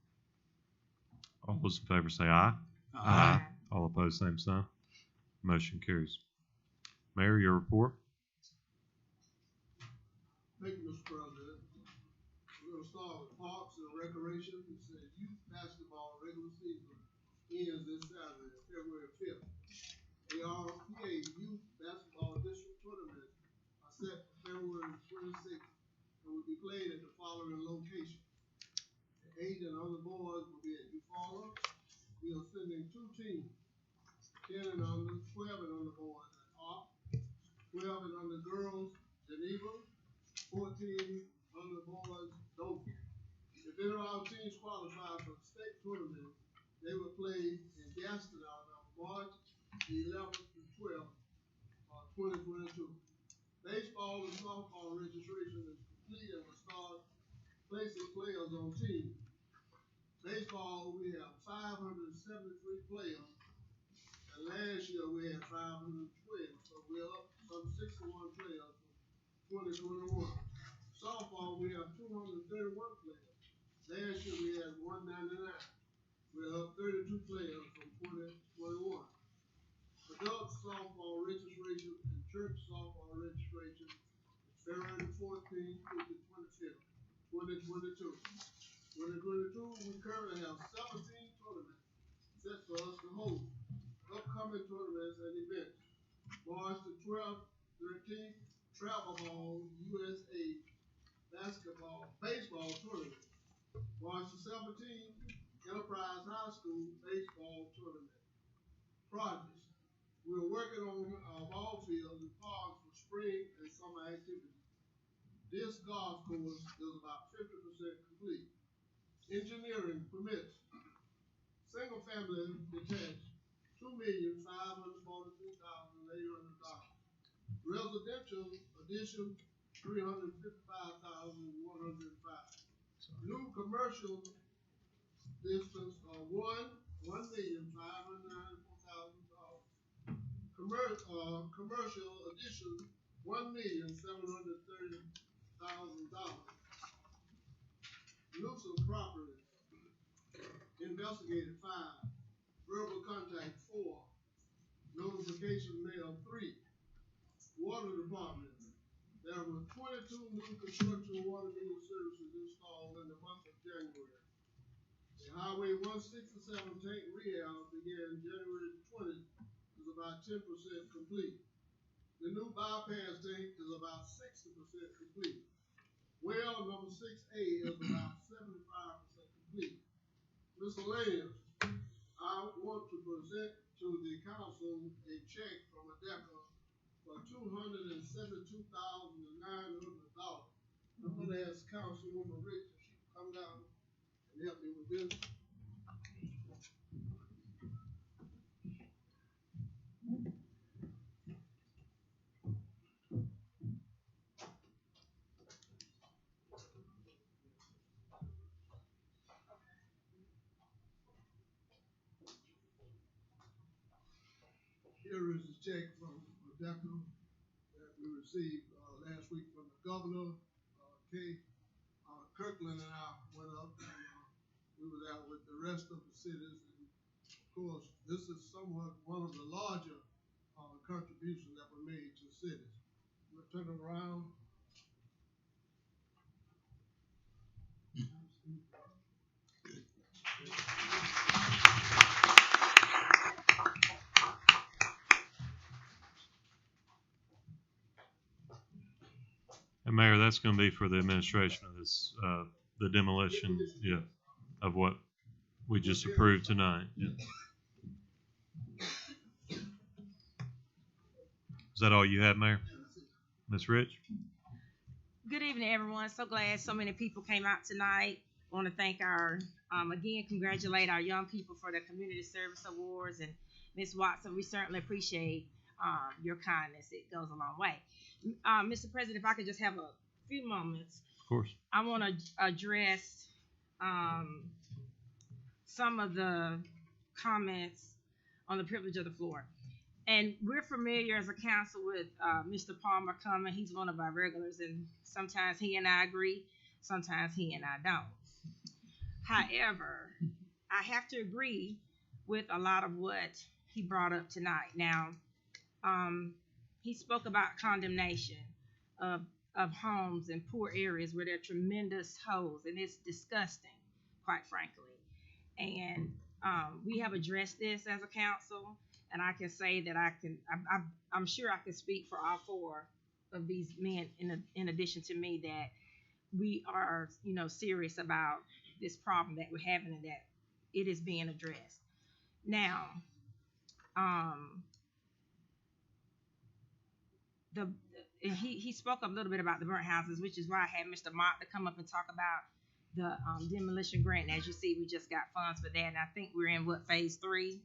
All those in favor say aye. Aye. All opposed, same sign. Motion carries. Mayor, your report. Thank you, Mr. President. We're gonna start with Parks and Recreation. It says youth basketball regular season ends this Saturday, February 5th. ARPA Youth Basketball District Tournament are set for February 26th and will be played at the following locations. The 8 and other boys will be at Eufaula. We are sending 2 teams, 10 and under, 12 and under boys at Arp, 12 and under girls, Geneva, 14 under boys, Dover. If any of our teams qualify for the state tournament, they will play in Gaston, Alabama, March 11th through 12th, 2022. Baseball and softball registration is complete and will start placing players on teams. Baseball, we have 573 players, and last year we had 512, so we're up some 61 players from 2021. Softball, we have 231 players. Last year we had 199. We're up 32 players from 2021. Adult softball registration and church softball registration is February 14th through the 25th, 2022. 2022, we currently have 17 tournaments set for us to hold. Upcoming tournaments and events. March the 12th, 13th, Travel Ball USA baseball tournament. March the 17th, Enterprise High School baseball tournament. Projects. We're working on our ball fields and parks for spring and summer activities. This golf course is about 50% complete. Engineering permits. Single family detached, $2,543,800. Residential addition, $355,105. New commercial distance of $1,594,000. Commercial addition, $1,730,000. Nuisance property, investigated 5, verbal contact 4, notification mail 3. Water department, there were 22 new construction water meter services installed in the month of January. The Highway 167 tank rehab began January 20th, is about 10% complete. The new bypass tank is about 60% complete. Well number 6A is about 75% complete. Miscellaneous, I want to present to the council a check from ADECA for $272,900. I'm gonna ask Councilwoman Rich if she can come down and help me with this. Here is a check from ADECA that we received last week from the governor. Kirkland and I went up and we were out with the rest of the cities. And of course, this is somewhat one of the larger contributions that were made to cities. We'll turn it around. And Mayor, that's going to be for the administration of this, the demolition, yeah, of what we just approved tonight. Yeah. Is that all you have, Mayor? Ms. Rich? Good evening, everyone. So glad so many people came out tonight. I want to thank again, congratulate our young people for their community service awards. And Ms. Watson, we certainly appreciate your kindness. It goes a long way. Mr. President, if I could just have a few moments. Of course. I want to address some of the comments on the privilege of the floor. And we're familiar as a council with Mr. Palmer coming. He's one of our regulars, and sometimes he and I agree, sometimes he and I don't. However, I have to agree with a lot of what he brought up tonight. Now, he spoke about condemnation of homes in poor areas where there are tremendous holes, and it's disgusting, quite frankly. And we have addressed this as a council, and I can say that I'm sure I can speak for all 4 of these men in addition to me that we are, serious about this problem that we're having and that it is being addressed. Now, he spoke a little bit about the burnt houses, which is why I had Mr. Mott to come up and talk about the demolition grant. And as you see, we just got funds for that, and I think we're in phase 3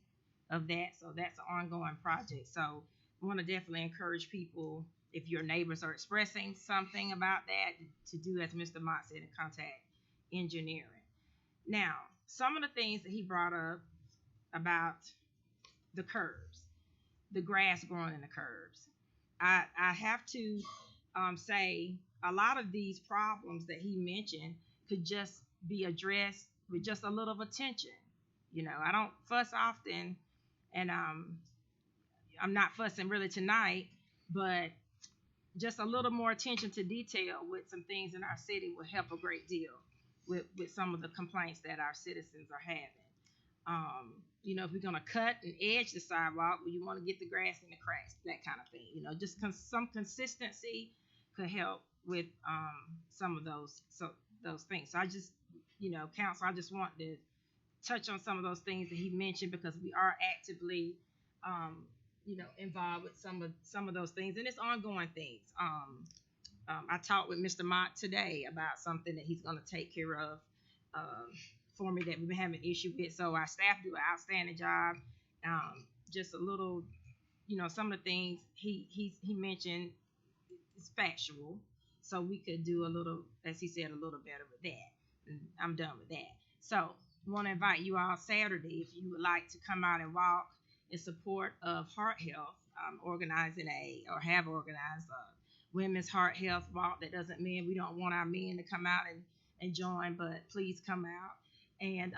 of that. So that's an ongoing project. So I want to definitely encourage people, if your neighbors are expressing something about that, to do as Mr. Mott said and contact engineering. Now, some of the things that he brought up about the curbs, the grass growing in the curbs. I have to say a lot of these problems that he mentioned could just be addressed with just a little attention You know, I don't fuss often, and I'm not fussing really tonight, but just a little more attention to detail with some things in our city will help a great deal with some of the complaints that our citizens are having. You know, if we're gonna cut and edge the sidewalk, well, you want to get the grass in the cracks, that kind of thing. You know, just some consistency could help with some of those things. So I just, you know, council, I just want to touch on some of those things that he mentioned, because we are actively you know, involved with some of those things, and it's ongoing things. I talked with Mr. Mott today about something that he's going to take care of for me that we've been having an issue with. So our staff do an outstanding job. Just a little, you know, some of the things he mentioned is factual, so we could do a little, as he said, a little better with that. And I'm done with that. So want to invite you all Saturday, if you would like to come out and walk in support of heart health. Organizing have organized a women's heart health walk. That doesn't mean we don't want our men to come out and join, but please come out. And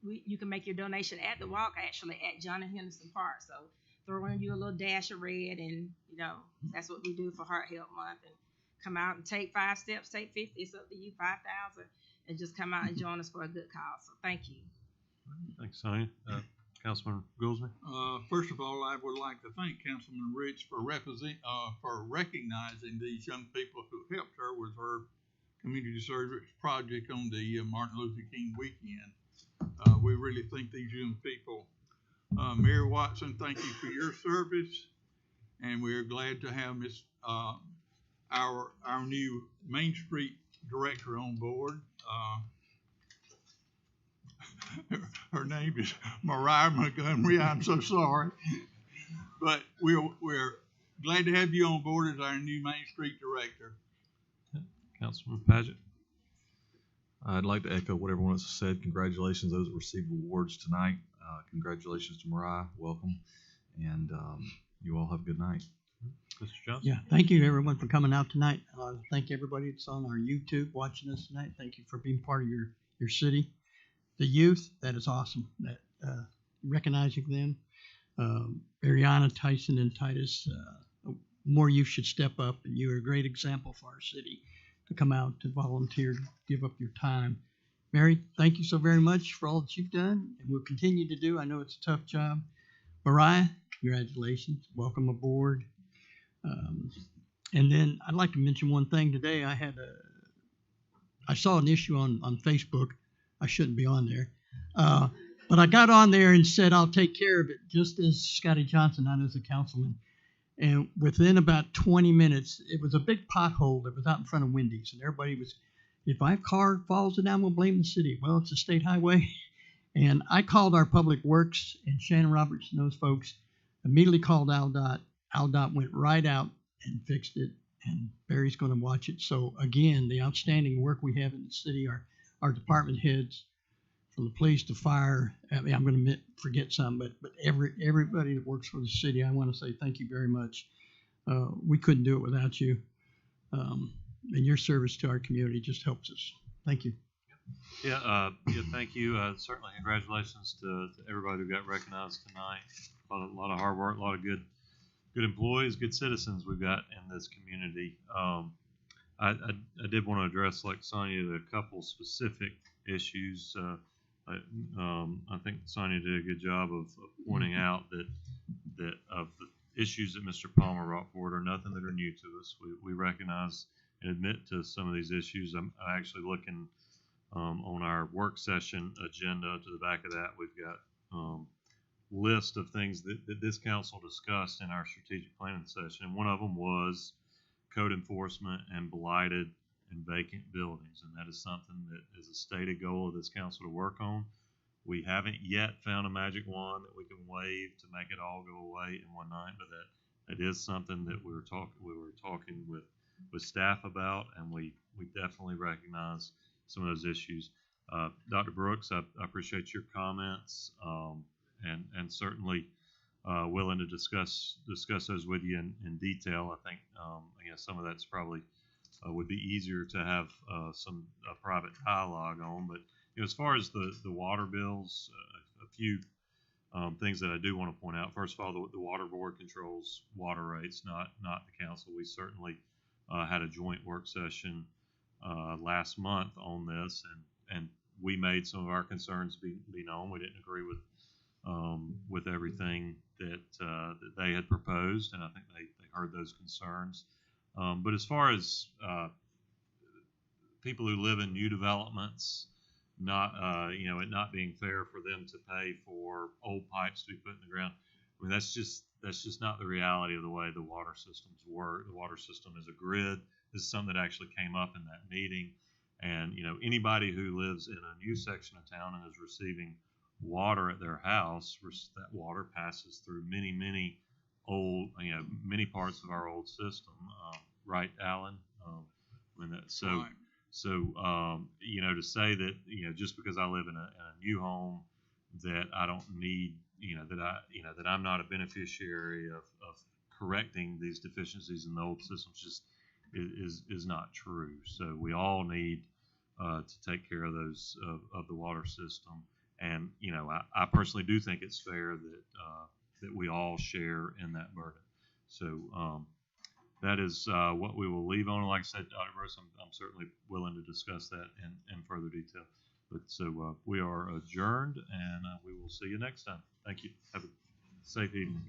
you can make your donation at the walk, actually, at John and Henderson Park. So throw in you a little dash of red, and, you know, that's what we do for Heart Health Month. And come out and take 5 steps, take 50, it's up to you, 5,000, and just come out and join us for a good cause. So thank you. Thanks, Sonia. Councilman Goolsby? First of all, I would like to thank Councilman Rich for recognizing these young people who helped her with her community service project on the Martin Luther King weekend. We really thank these young people. Mayor Watson, thank you for your service, and we're glad to have our new Main Street director on board. Her name is Mariah Montgomery. I'm so sorry, but we're glad to have you on board as our new Main Street director. Councilman Paget? I'd like to echo what everyone else has said. Congratulations to those that received awards tonight. Congratulations to Mariah. Welcome, and you all have a good night. Mr. Johnson? Yeah, thank you everyone for coming out tonight. Thank everybody that's on our YouTube watching us tonight. Thank you for being part of your city. The youth, that is awesome. That recognizing them, Ariana, Tyson, and Titus, more youth should step up, and you're a great example for our city to come out, to volunteer, give up your time. Mary, thank you so very much for all that you've done and will continue to do. I know it's a tough job. Mariah, congratulations. Welcome aboard. And then I'd like to mention one thing today. I saw an issue on Facebook. I shouldn't be on there. But I got on there and said, I'll take care of it, just as Scotty Johnson, not as a councilman. And within about 20 minutes, it was a big pothole that was out in front of Wendy's. And everybody was, if my car falls down, we'll blame the city. Well, it's a state highway. And I called our public works, and Shannon Roberts and those folks immediately called AlDOT. AlDOT went right out and fixed it. And Barry's going to watch it. So again, the outstanding work we have in the city, our department heads, from the police to fire. I mean, I'm going to forget some, but everybody that works for the city, I want to say thank you very much. We couldn't do it without you. And your service to our community just helps us. Thank you. Yeah, thank you. Certainly congratulations to everybody who got recognized tonight. A lot of hard work, a lot of good employees, good citizens we've got in this community. I did want to address, like Sonia, a couple specific issues. I think Sonia did a good job of pointing out that of the issues that Mr. Palmer brought forward are nothing that are new to us. We recognize and admit to some of these issues. I'm actually looking on our work session agenda. To the back of that, we've got list of things that this council discussed in our strategic planning session. And one of them was code enforcement and blighted and vacant buildings, and that is something that is a stated goal of this council to work on. We haven't yet found a magic wand that we can wave to make it all go away in one night, but that is something that we were talking with staff about, and we definitely recognize some of those issues. Dr. Brooks, I appreciate your comments, and certainly willing to discuss those with you in detail. I think some of that's probably would be easier to have some private dialogue on, but as far as the water bills, a few things that I do want to point out. First of all, the water board controls water rates, not the council. We certainly had a joint work session last month on this, and we made some of our concerns be known. We didn't agree with everything that they had proposed, and I think they heard those concerns. But as far as people who live in new developments, it not being fair for them to pay for old pipes to be put in the ground. I mean, that's just not the reality of the way the water systems work. The water system is a grid. This is something that actually came up in that meeting. And, anybody who lives in a new section of town and is receiving water at their house, that water passes through many old, many parts of our old system. Right, Alan? Right. So, to say that, just because I live in a new home, that I don't need, that I'm not a beneficiary of correcting these deficiencies in the old systems just is not true. So we all need to take care of those, of the water system. And, I personally do think it's fair that we all share in that burden. So, that is what we will leave on. Like I said, Dr. Gross, I'm certainly willing to discuss that in further detail. But so we are adjourned, and we will see you next time. Thank you. Have a safe evening.